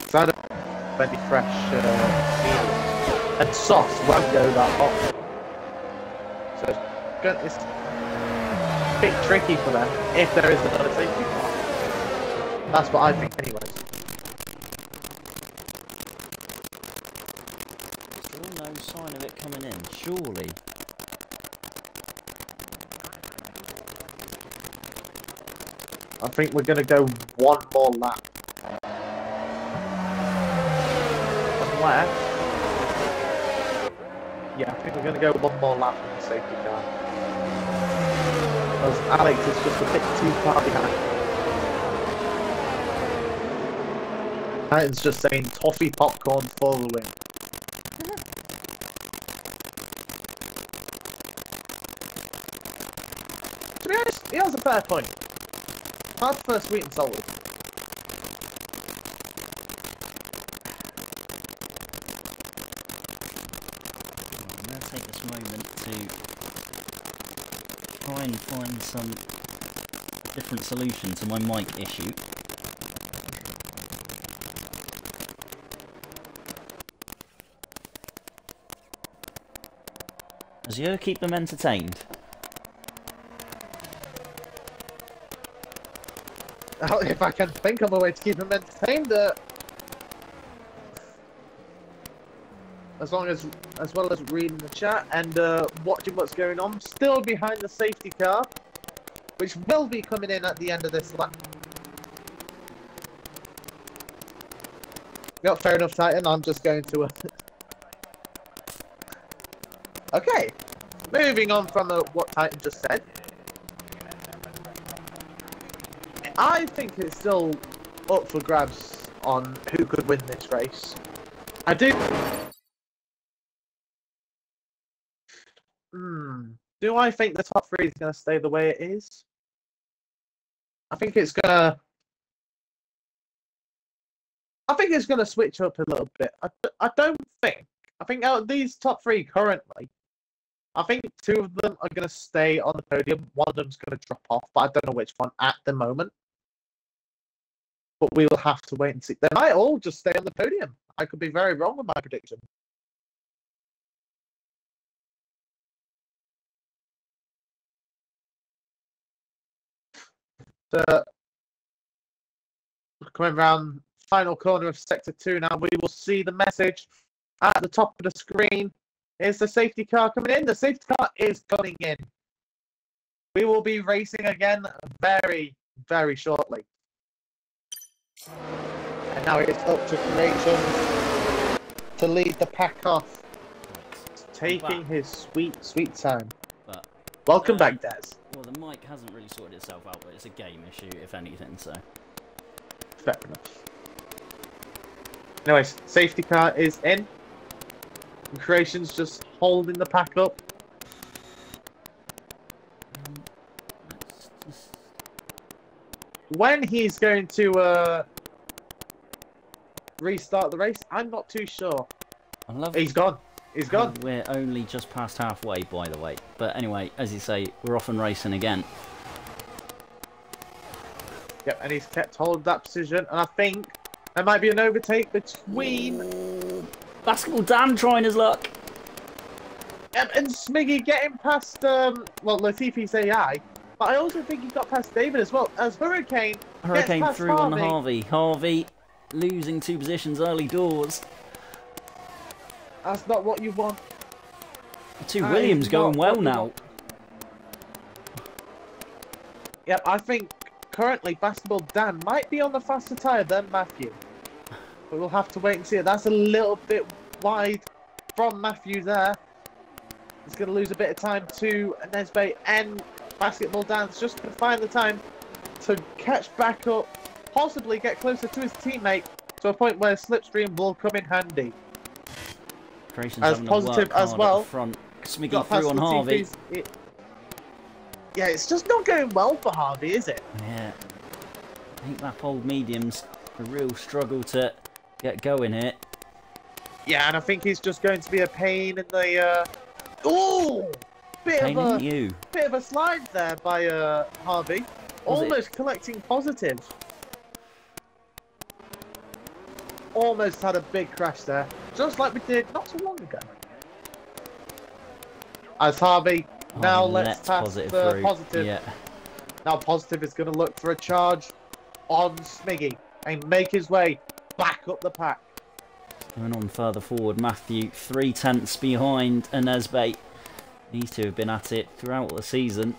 S2: So I don't have any fresh mediums. And softs won't go that hot. So it's a bit tricky for them if there is another safety car. That's what I think anyways.
S1: Still no sign of it coming in, surely.
S2: I think we're going to go one more lap. From where? Yeah, I think we're going to go one more lap in the safety car. Because Alex is just a bit too far behind. Titan's just saying toffee popcorn for the win. To be honest, he has a fair point. Hard for sweet and salty.
S1: take this moment to try and find some different solution to my mic issue. As you keep them entertained.
S2: If I can think of a way to keep them entertained, as well as reading the chat and watching what's going on. Still behind the safety car, which will be coming in at the end of this lap. Yep, fair enough, Titan. I'm just going to. Okay, moving on from what Titan just said. I think it's still up for grabs on who could win this race. I do. Do I think the top three is going to stay the way it is? I think it's gonna switch up a little bit. I don't think. I think out of these top three currently, I think two of them are going to stay on the podium. One of them's going to drop off, but I don't know which one at the moment. But we will have to wait and see. They might all just stay on the podium. I could be very wrong with my prediction. Coming around final corner of Sector 2 now, we will see the message at the top of the screen. Is the safety car coming in? The safety car is coming in. We will be racing again very, very shortly. And now it's up to Creation to lead the pack off, taking his sweet, sweet time. But, welcome back, Des.
S1: Well, the mic hasn't really sorted itself out, but it's a game issue, if anything, so...
S2: Fair enough. Anyways, safety car is in. And Creation's just holding the pack up. When he's going to restart the race, I'm not too sure. He's gone. He's gone.
S1: We're only just past halfway, by the way. But anyway, as you say, we're off and racing again.
S2: Yep, and he's kept hold of that position. And I think there might be an overtake between...
S1: Basketball Dan trying his luck.
S2: Yep, and Smiggy getting past, well, Latifi's AI. But I also think he got past David as well. As Hurricane gets
S1: through
S2: Harvey.
S1: on Harvey. Harvey losing 2 positions early doors.
S2: That's not what you want.
S1: Two Williams going well now.
S2: Yep, I think currently Basketball Dan might be on the faster tyre than Matthew. But we'll have to wait and see. That's a little bit wide from Matthew there. He's going to lose a bit of time to Nesbe, and Basketball Dan's just going to find the time to catch back up, possibly get closer to his teammate to a point where Slipstream will come in handy.
S1: As Positive as well.
S2: Front.
S1: Smiggy through on Harvey.
S2: Yeah, it's just not going well for Harvey, is it?
S1: Yeah. I think that old medium's a real struggle to get going here.
S2: Yeah, and I think he's just going to be a pain in the... Oh! Bit of a slide there by Harvey. Almost collecting Positive. Almost had a big crash there. Just like we did not so long ago. As Harvey now lets pass the Positive. Yeah. Now Positive is going to look for a charge on Smiggy and make his way back up the pack.
S1: Going on further forward, Matthew 3/10 behind Anesbe. These two have been at it throughout the season.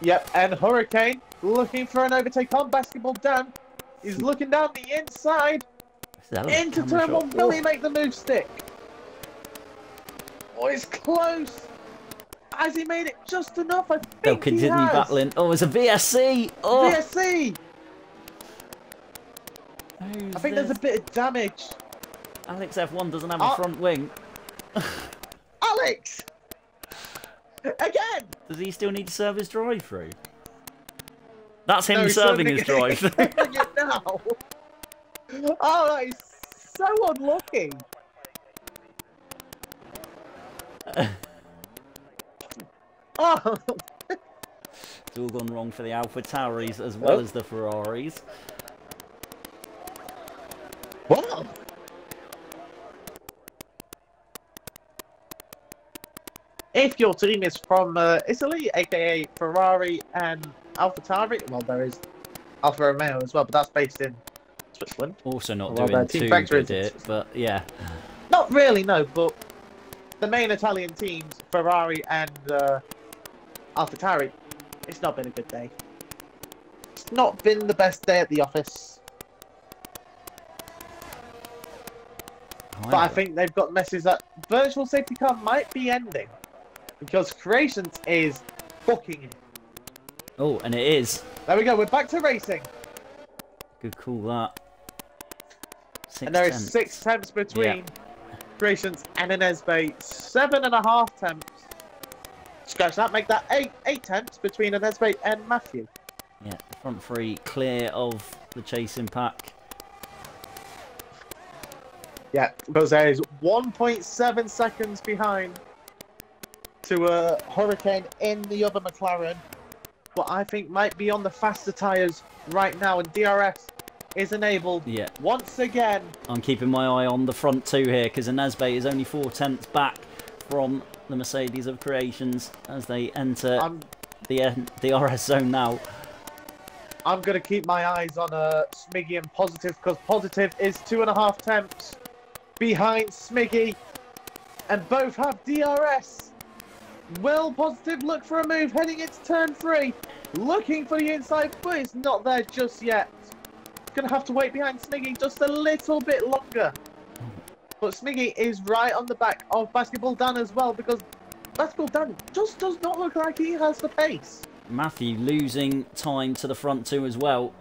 S2: Yep, and Hurricane looking for an overtake on Basketball Dan. He's looking down the inside. Into turn one. Will he make the move stick? Oh, it's close. Has he made it just enough? I think
S1: they'll continue battling. Oh, it's a VSC. Oh.
S2: VSC. I think there's a bit of damage.
S1: Alex F1 doesn't have a front wing.
S2: Alex! Again!
S1: Does he still need to serve his drive-through? That's him serving his drive-through.
S2: Now. Oh, that is so unlucky. Oh!
S1: It's all gone wrong for the AlphaTauris as well as the Ferraris.
S2: What? If your team is from Italy, aka Ferrari and AlphaTauri, well, there is Alfa Romeo as well, but that's based in Switzerland.
S1: Also not
S2: well,
S1: doing too good it, but yeah.
S2: Not really, no, but the main Italian teams, Ferrari and AlphaTauri, it's not been a good day. It's not been the best day at the office. But I think they've got messages that virtual safety car might be ending. Because Creations is booking it.
S1: Oh, and it is.
S2: There we go, we're back to racing.
S1: Good call, that.
S2: And there is 6 temps between Creations and Enesbe. 7.5 temps. Scratch that, make that 8 temps between Enesbe and Matthew.
S1: Yeah, the front three clear of the chasing pack.
S2: Yeah, because there is 1.7 seconds behind to a Hurricane in the other McLaren. But I think might be on the faster tyres right now, and DRS is enabled once again. I'm
S1: keeping my eye on the front two here, because Enesbe is only 4 tenths back from the Mercedes of Creations as they enter the DRS zone now.
S2: I'm going to keep my eyes on Smiggy and Positive, because Positive is 2.5 temps behind Smiggy, and both have DRS. Will Positive look for a move heading into turn 3? Looking for the inside, but it's not there just yet. Going to have to wait behind Smiggy just a little bit longer. But Smiggy is right on the back of Basketball Dan as well, because Basketball Dan just does not look like he has the pace.
S1: Matthew losing time to the front two as well.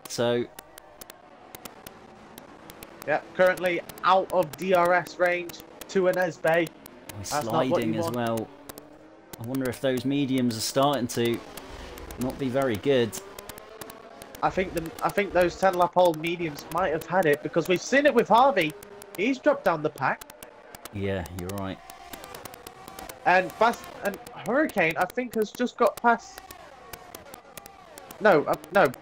S1: So...
S2: yeah, currently out of DRS range to Enesbe.
S1: Sliding as well. I wonder if those mediums are starting to not be very good.
S2: I think those 10-lap-old mediums might have had it, because we've seen it with Harvey. He's dropped down the pack.
S1: Yeah, you're right.
S2: And Hurricane, I think, has just got past.
S1: Hurricane's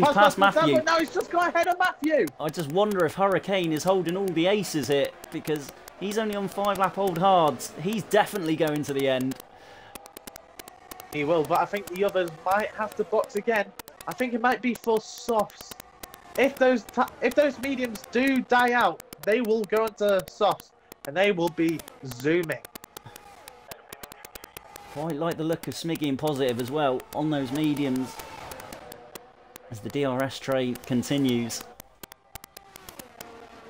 S1: past Matthew.
S2: But now he's just got ahead of Matthew.
S1: I just wonder if Hurricane is holding all the aces here, because he's only on 5-lap-old hards. He's definitely going to the end.
S2: He will, but I think the others might have to box again. I think it might be for softs. If those mediums do die out, they will go into softs, and they will be zooming.
S1: Quite like the look of Smiggy and Positive as well on those mediums as the DRS train continues.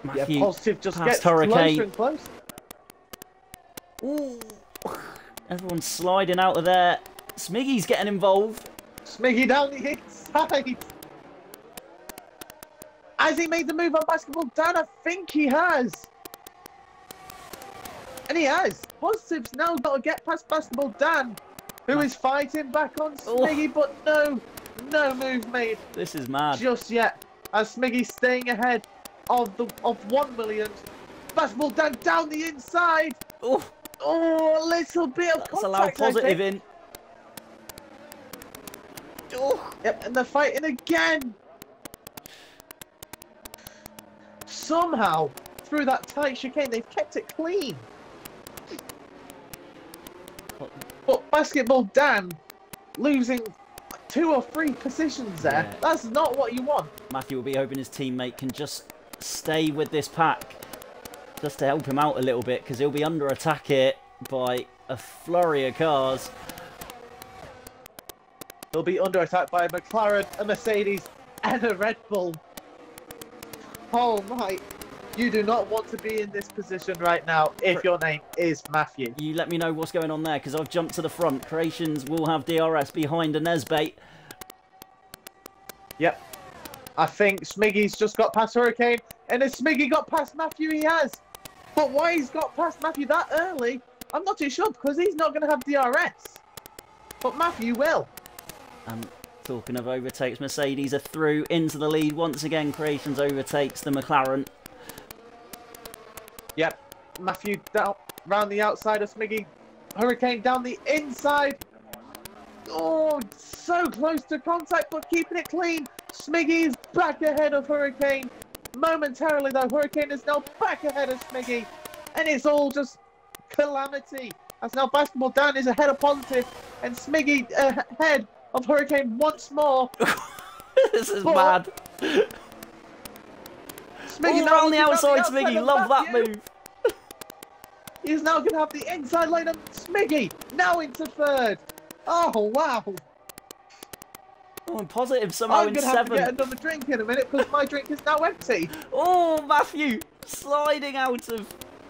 S1: Matthew,
S2: Positive just gets
S1: Hurricane.
S2: closer and closer.
S1: Ooh. Everyone's sliding out of there. Smiggy's getting involved.
S2: Smiggy down the inside. Has he made the move on Basketball Dan? I think he has. And he has. Positive's now got to get past Basketball Dan, who is fighting back on Smiggy, but no move made.
S1: This is mad.
S2: Just yet, as Smiggy's staying ahead of 1 million. Basketball Dan down the inside.
S1: Oh,
S2: a little bit of
S1: Let's
S2: contact.
S1: allow Positive in.
S2: Oh. Yep, and they're fighting again. Somehow, through that tight chicane, they've kept it clean. But Basketball Dan losing 2 or 3 positions there. Yeah. That's not what you want.
S1: Matthew will be hoping his teammate can just stay with this pack, just to help him out a little bit, because he'll be under attack here by a flurry of cars.
S2: He'll be under attack by a McLaren, a Mercedes, and a Red Bull. Oh my, you do not want to be in this position right now if your name is Matthew.
S1: You let me know what's going on there, because I've jumped to the front. Creations will have DRS behind Enesbe.
S2: Yep. I think Smiggy's just got past Hurricane, and if Smiggy got past Matthew, he has. But why he's got past Matthew that early, I'm not too sure, because he's not going to have DRS. But Matthew will.
S1: And talking of overtakes, Mercedes are through into the lead once again. Creations overtakes the McLaren.
S2: Yep, Matthew down. round the outside of Smiggy. Hurricane down the inside. Oh, so close to contact, but keeping it clean. Smiggy is back ahead of Hurricane. Momentarily, though, Hurricane is now back ahead of Smiggy. And it's all just calamity. As now Basketball Dan is ahead of Positive. And Smiggy ahead of Hurricane once more.
S1: This is mad.
S2: Smiggy
S1: all around the outside, Smiggy. Love that move.
S2: He's now going to have the inside lane of Smiggy. Now into third. Oh, wow.
S1: Oh, and Positive somehow in 7th.
S2: I'm going to have to get another drink in a minute because my drink is now empty.
S1: Oh, Matthew sliding out of...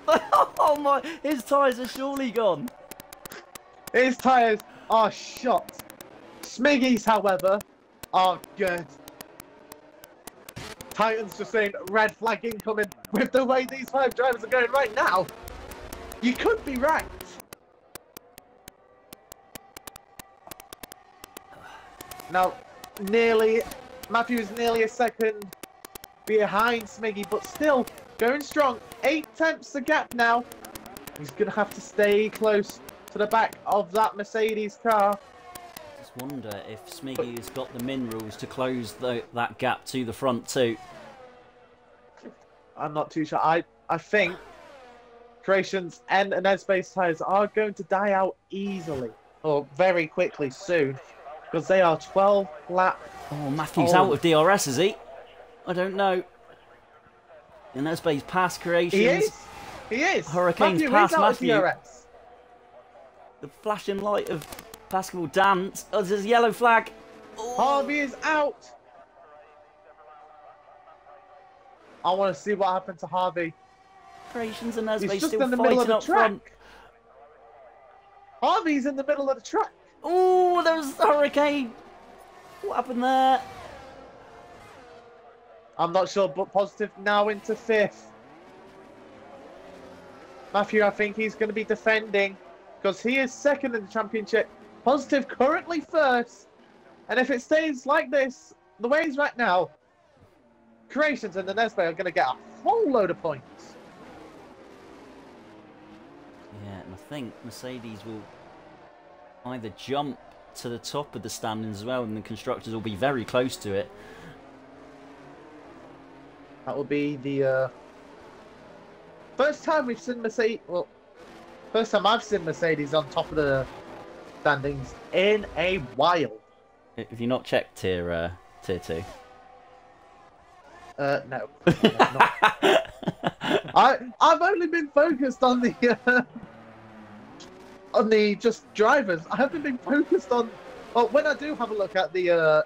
S1: Oh, my... His tyres are surely gone.
S2: His tyres are shot. Smiggy's, however, are good. Titans just saying red flag incoming. With the way these 5 drivers are going right now, you could be right. Now, Matthew's nearly a second behind Smiggy, but still going strong. 8/10 the gap now. He's going to have to stay close to the back of that Mercedes car.
S1: Just wonder if Smiggy has got the minerals to close that gap to the front too.
S2: I'm not too sure. I think Creations and Azerbaijan tyres are going to die out easily, or very quickly soon, because they are 12 lap.
S1: Oh, Matthew's out of DRS, is he? I don't know. And Azerbaijan's past Creations.
S2: He is. He is.
S1: Hurricane's past Matthew. The flashing light of Basketball Dan. Oh, there's a yellow flag. Oh.
S2: Harvey is out. I want to see what happened to Harvey.
S1: Creations and Azerbaijan
S2: still
S1: in the middle of the track. Front.
S2: Harvey's in the middle of the track.
S1: Oh, there was a Hurricane. What happened there?
S2: I'm not sure, but Positive now into 5th. Matthew, I think he's going to be defending because he is 2nd in the championship. Positive currently 1st. And if it stays like this, the way he's right now, Creations and the Nesbe are going to get a whole load of points.
S1: Yeah, and I think Mercedes will either jump to the top of the standings as well, and the constructors will be very close to it.
S2: That will be the first time we've seen Mercedes. Well, first time I've seen Mercedes on top of the standings in a while.
S1: Have you not checked tier 2?
S2: No. I've only been focused on the just drivers. I haven't been focused on. Well, when I do have a look at the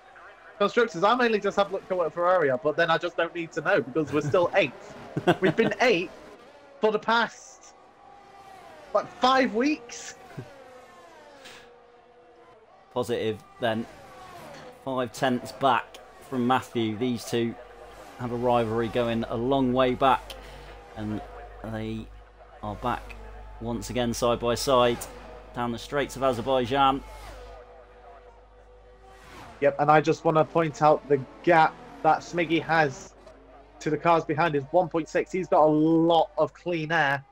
S2: constructors, I mainly just have a look at what Ferrari are, but then I just don't need to know because we're still 8th. We've been 8th for the past, like, 5 weeks.
S1: Positive then. 5/10 back from Matthew. These two have a rivalry going a long way back, and they are back once again side by side down the Straits of Azerbaijan.
S2: Yep, and I just want to point out the gap that Smiggy has to the cars behind is 1.6. He's got a lot of clean air.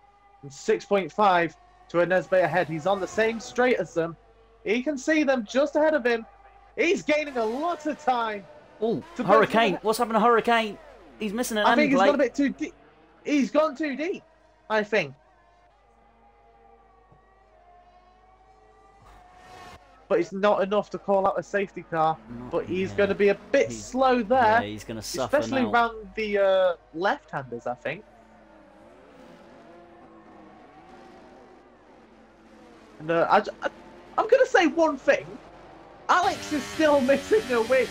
S2: And 6.5 to an Nesbe ahead. He's on the same straight as them. He can see them just ahead of him. He's gaining a lot of time.
S1: Oh, Hurricane. What's happened to Hurricane? He's missing an end.
S2: I think he's gone a bit too deep. He's gone too deep, I think. But it's not enough to call out a safety car. But he's going to be a bit slow there.
S1: Yeah, he's going to suffer
S2: especially
S1: now.
S2: around the left-handers, I think. And I'm going to say one thing. Alex is still missing a win.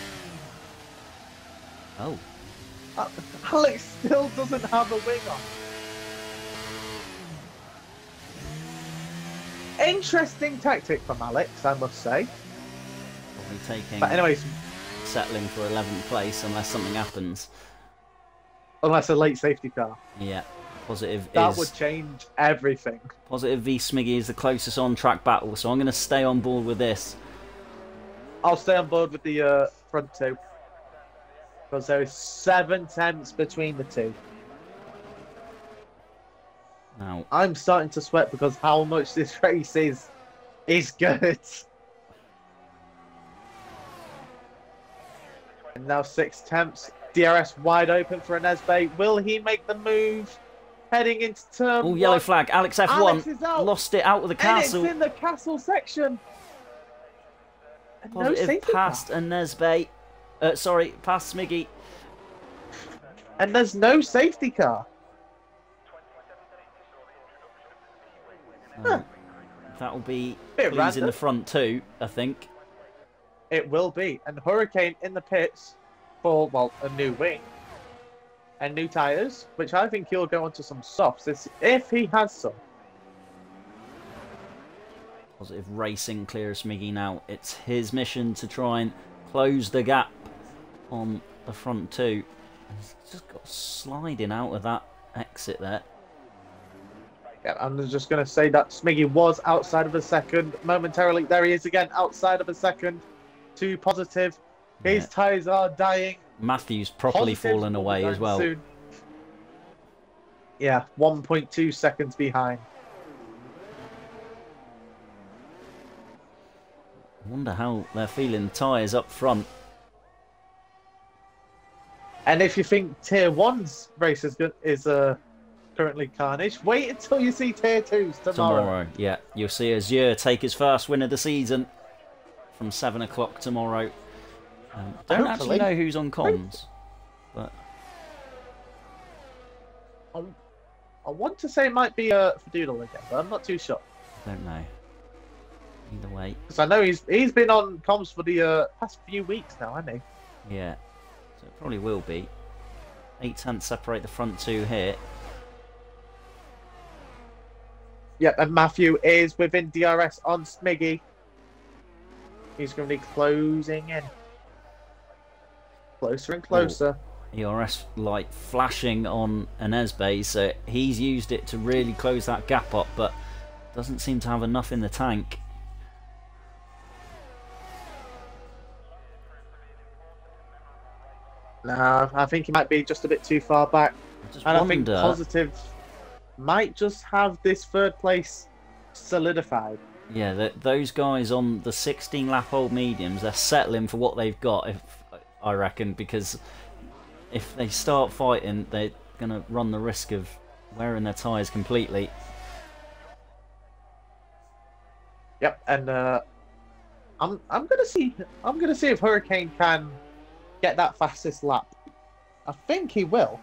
S1: Oh.
S2: Alex still doesn't have a wing on. Interesting tactic from Alex, I must say.
S1: Probably taking.
S2: But anyways,
S1: settling for 11th place unless something happens.
S2: Unless a late safety car.
S1: Yeah. Positive
S2: that
S1: is.
S2: Would change everything.
S1: Positive v Smiggy is the closest on-track battle, so I'm going to stay on board with this.
S2: I'll stay on board with the front two. Because there is 7 attempts between the two.
S1: Now, out.
S2: I'm starting to sweat because how much this race is good. And now 6 attempts. DRS wide open for Anesbe. Will he make the move? Heading into turn
S1: Oh, yellow
S2: 1.
S1: flag. Alex F1
S2: Alex is out.
S1: lost it out of the castle.
S2: And it's in the castle section. And no
S1: Positive
S2: safety
S1: past
S2: car.
S1: Anesbe. Sorry, past Smiggy.
S2: And there's no safety car.
S1: That'll be
S2: Bit
S1: clues in
S2: random.
S1: the front too, I think.
S2: It will be. And Hurricane in the pits for, well, a new wing. And new tyres, which I think he'll go onto some softs, if he has some.
S1: Positive Racing clear of Smiggy now. It's his mission to try and close the gap on the front two. He's just got sliding out of that exit there.
S2: Yeah, I'm just going to say that Smiggy was outside of a second. Momentarily, there he is again, outside of a second. Too positive. His tyres are dying.
S1: Matthews properly fallen away as well.
S2: Soon. Yeah, 1.2 seconds behind.
S1: I wonder how they're feeling the tyres up front.
S2: And if you think Tier 1's race is currently carnage, wait until you see Tier 2's tomorrow.
S1: Yeah. You'll see Azure take his first win of the season from 7 o'clock tomorrow. Don't actually know who's on comms, but
S2: I want to say it might be Fadoodle again, but I'm not too sure.
S1: I don't know. Either way.
S2: Because I know he's been on comms for the past few weeks now, hasn't
S1: he? Yeah. So it probably will be. 8 tenths separate the front two here.
S2: Yep, and Matthew is within DRS on Smiggy. He's going to be closing in. Closer and closer.
S1: ERS light flashing on Anesbe, so he's used it to really close that gap up, but doesn't seem to have enough in the tank.
S2: No, I think he might be just a bit too far back. I think Positive might just have this third place solidified.
S1: Yeah, those guys on the 16 lap old mediums, they're settling for what they've got, I reckon, because if they start fighting, they're going to run the risk of wearing their tyres completely.
S2: Yep, and I'm gonna see if Hurricane can get that fastest lap. I think he will,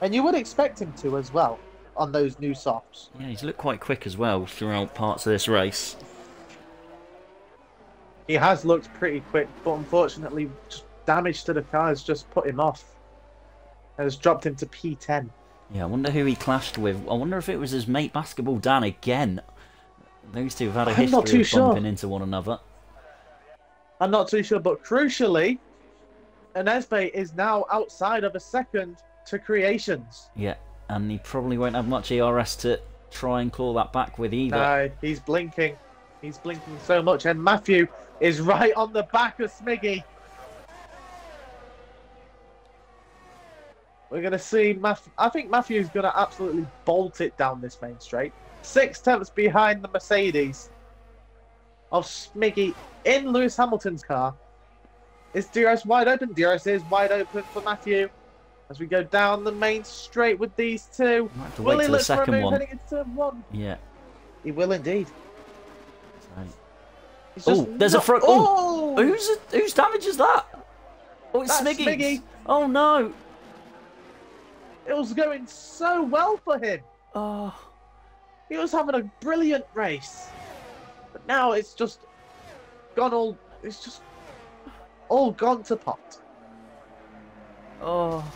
S2: and you would expect him to as well on those new softs.
S1: Yeah, he's looked quite quick as well throughout parts of this race.
S2: He has looked pretty quick, but unfortunately, just damage to the car has just put him off. It has dropped him to P10.
S1: Yeah, I wonder who he clashed with. I wonder if it was his mate Basketball Dan again. Those two have had a history of bumping into one another.
S2: I'm not too sure, but crucially, Anesbe is now outside of a second to Creations.
S1: Yeah, and he probably won't have much ERS to try and claw that back with either.
S2: No, he's blinking. He's blinking so much, and Matthew is right on the back of Smiggy. We're going to see I think Matthew's going to absolutely bolt it down this main straight. 6 tenths behind the Mercedes of Smiggy in Lewis Hamilton's car. Is DRS wide open? DRS is wide open for Matthew as we go down the main straight with these two.
S1: Might have to wait till the second one.
S2: Heading into turn 1.
S1: Yeah.
S2: He will indeed.
S1: Oh, there's a front. Oh, whose damage is that? Oh, it's Smiggy. Oh no.
S2: It was going so well for him.
S1: Oh.
S2: He was having a brilliant race. But now it's just gone all... It's just all gone to pot.
S1: Oh.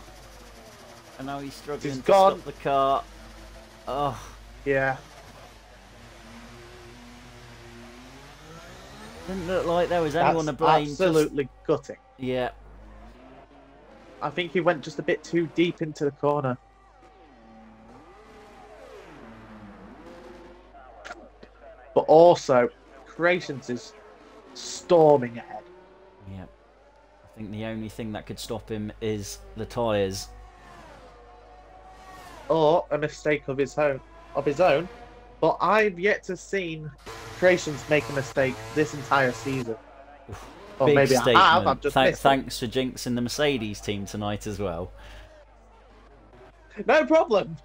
S1: And now he's struggling to stop the car. Oh.
S2: Yeah.
S1: Didn't look like there was anyone to blame.
S2: Absolutely gutting.
S1: Yeah.
S2: I think he went just a bit too deep into the corner. But also, Creations is storming ahead.
S1: Yeah. I think the only thing that could stop him is the tyres.
S2: Or a mistake of his own. of his own, but I've yet to seen Creations make a mistake this entire season. Or
S1: Big
S2: maybe
S1: statement.
S2: I have. I've just missed
S1: Thanks for jinxing the Mercedes team tonight as well.
S2: No problem.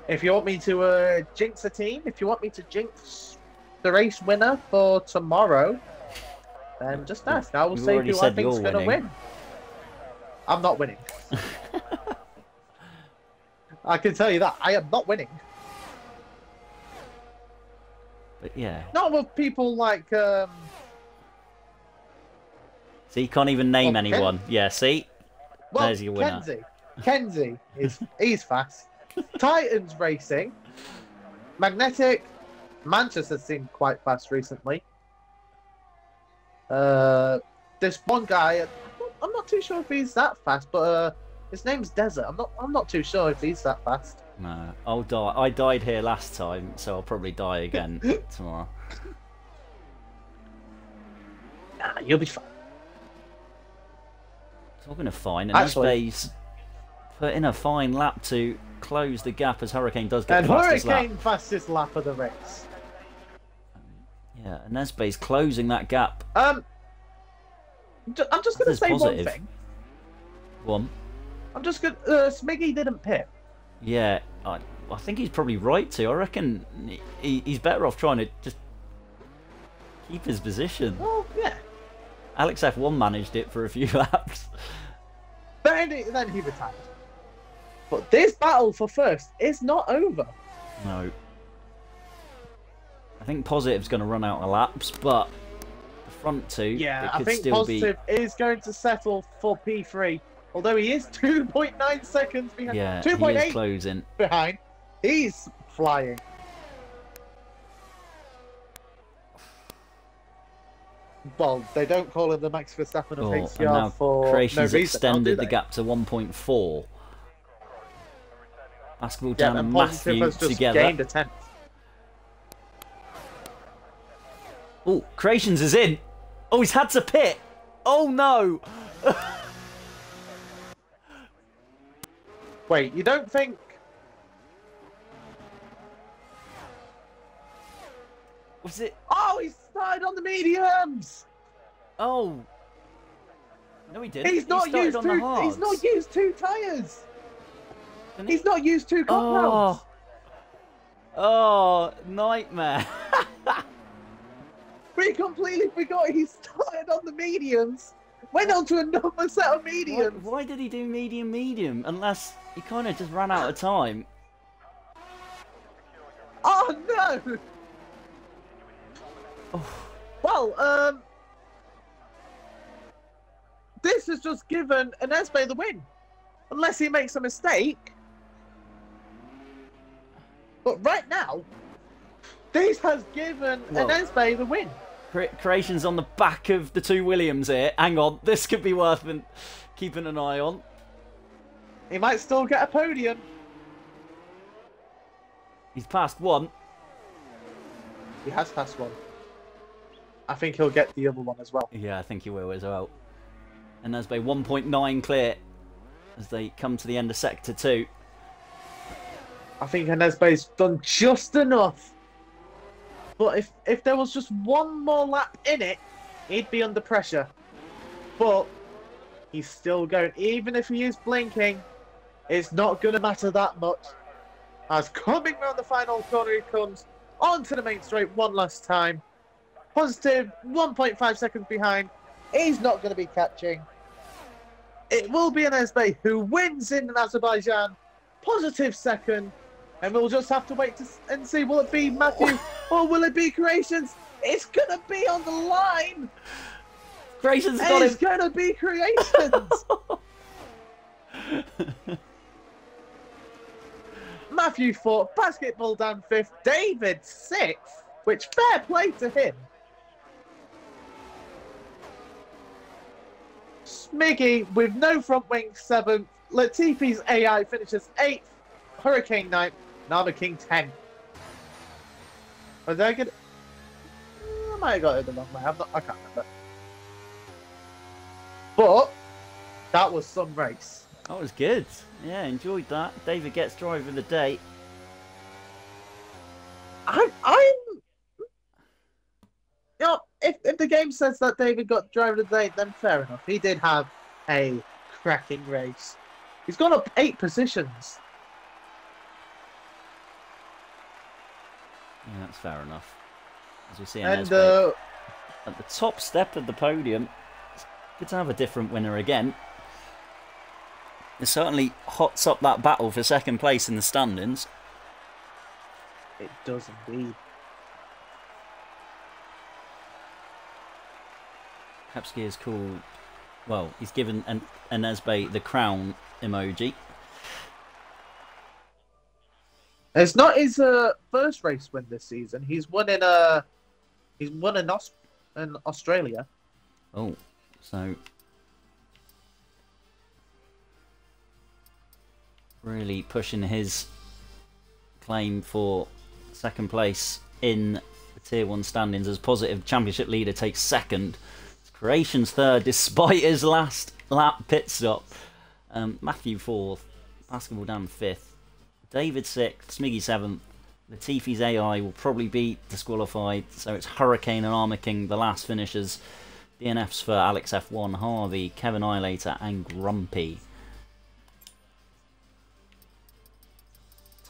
S2: If you want me to jinx a team, if you want me to jinx the race winner for tomorrow, then just ask. I will say who I think's going to win. I'm not winning. I can tell you that. I am not winning.
S1: But yeah.
S2: Not with people like...
S1: So you can't even name anyone. Yeah, see?
S2: Well,
S1: there's your winner.
S2: Kenzie he's fast. Titans Racing. Magnetic. Manchester's seemed quite fast recently. This one guy, I'm not too sure if he's that fast, but his name's Desert. I'm not too sure if he's that fast.
S1: No, I'll die. I died here last time, so I'll probably die again tomorrow.
S2: Nah, you'll be fine.
S1: Talking of fine, and Esbe's put in a fine lap to close the gap as Hurricane does get the fastest lap.
S2: Hurricane fastest lap of the race.
S1: Yeah, and Esbe's closing that gap.
S2: I'm just going to say
S1: positive.
S2: one thing.
S1: One.
S2: I'm just going to... Smiggy didn't pit.
S1: Yeah, I think he's probably right to. I reckon he's better off trying to just keep his position.
S2: Well, yeah.
S1: Alex F1 managed it for a few laps.
S2: Then he retired. But this battle for first is not over.
S1: No. I think Positive's going to run out of laps, but the front two,
S2: yeah,
S1: it could
S2: I think
S1: still
S2: Positive is going to settle for P3. Although he is 2.9 seconds behind.
S1: Yeah,
S2: 2.8
S1: he is closing.
S2: Behind. He's flying. Well, they don't call him the Max Verstappen of HTR
S1: and now
S2: for
S1: Creations
S2: no reason,
S1: extended the gap to 1.4. Basketball down and
S2: Positive
S1: Matthew
S2: has just
S1: together.
S2: gained a tenth.
S1: Oh, Creations is in. Oh, he's had to pit. Oh no.
S2: Wait, you don't think...
S1: Was it?
S2: Oh, he started on the mediums!
S1: Oh. No, he didn't.
S2: He's not used
S1: on the hards.
S2: He's not used two tyres! He's not used two compounds!
S1: Oh, nightmare.
S2: We completely forgot he started on the mediums. Went on to another set of mediums.
S1: Why did he do medium? Unless he kind of just ran out of time.
S2: Oh no!
S1: Oh.
S2: Well, this has just given an Esbe the win, unless he makes a mistake. But right now, this has given an Esbe the win.
S1: Creations on the back of the two Williams here. Hang on, this could be worth keeping an eye on.
S2: He might still get a podium.
S1: He's passed one.
S2: He has passed one. I think he'll get the other one as well.
S1: Yeah, I think he will as well. And Esbe 1.9 clear as they come to the end of Sector 2.
S2: I think Esbe's done just enough. But if there was just one more lap in it, he'd be under pressure. But he's still going. Even if he is blinking, it's not going to matter that much. As coming round the final corner he comes, onto the main straight one last time. Positive, 1.5 seconds behind. He's not going to be catching. It will be an Esbe who wins in Azerbaijan. Positive second. And we'll just have to wait and see, will it be Matthew or will it be Creations? It's going to be on the line.
S1: Creations got him.
S2: It's going to be Creations. Matthew 4th, Basketball down 5th, David 6th, which fair play to him. Smiggy with no front wing 7th, Latifi's AI finishes 8th, Hurricane 9th, Nama King 10th. Was I good? I might have got it the wrong way. I can't remember. But that was some race.
S1: That was good. Yeah, enjoyed that. David gets driver of the day.
S2: I'm you know, if the game says that David got driver of the day, then fair enough. He did have a cracking race. He's gone up 8 positions.
S1: Yeah, that's fair enough. As we see
S2: And
S1: at the top step of the podium, it's good to have a different winner again. It certainly hots up that battle for second place in the standings.
S2: it does indeed.
S1: Hepsky is called, well, he's given an Esbe the crown emoji.
S2: It's not his first race win this season. He's won in Australia.
S1: Oh, so really pushing his claim for second place in the Tier 1 standings as Positive Championship leader takes second. Creation's third despite his last lap pit stop. Matthew fourth, Basketball Dam fifth, David sixth, Smiggy seventh. Latifi's AI will probably be disqualified, so it's Hurricane and Armour King the last finishers. DNFs for Alex F1, Harvey, Kevin Eilater and Grumpy.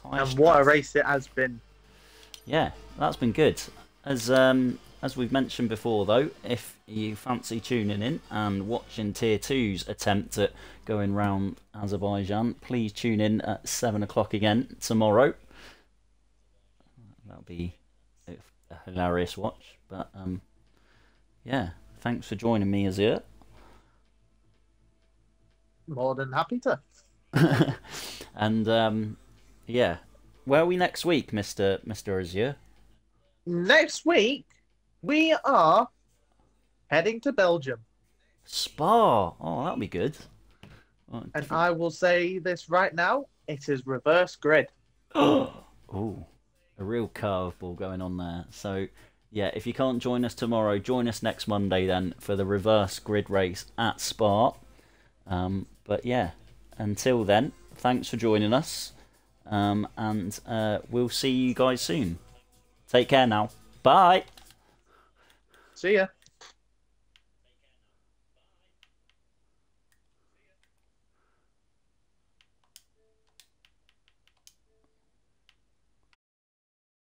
S2: And what a race it has been.
S1: Yeah, that's been good. As we've mentioned before, though, if you fancy tuning in and watching Tier 2's attempt at going round Azerbaijan, please tune in at 7 o'clock again tomorrow. That'll be a hilarious watch. But, yeah, thanks for joining me, Azir.
S2: More than happy to.
S1: And, yeah, where are we next week, Mr. Azir?
S2: Next week, we are heading to Belgium.
S1: Spa. Oh, that'll be good. Oh,
S2: and I will say this right now, it is reverse grid.
S1: Oh, a real curveball going on there. So, yeah, if you can't join us tomorrow, join us next Monday then for the reverse grid race at Spa. But yeah, until then, thanks for joining us. And we'll see you guys soon. Take care now. Bye.
S2: See ya.